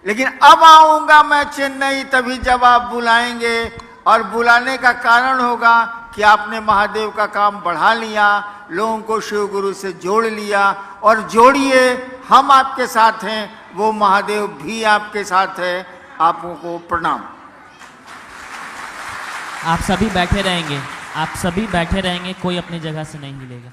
लेकिन अब आऊंगा मैं चेन्नई तभी जब आप बुलाएंगे, और बुलाने का कारण होगा कि आपने महादेव का काम बढ़ा लिया, लोगों को शिव गुरु से जोड़ लिया। और जोड़िए, हम आपके साथ हैं, वो महादेव भी आपके साथ है। आपको को प्रणाम।
आप सभी बैठे रहेंगे, आप सभी बैठे रहेंगे, कोई अपनी जगह से नहीं हिलेगा।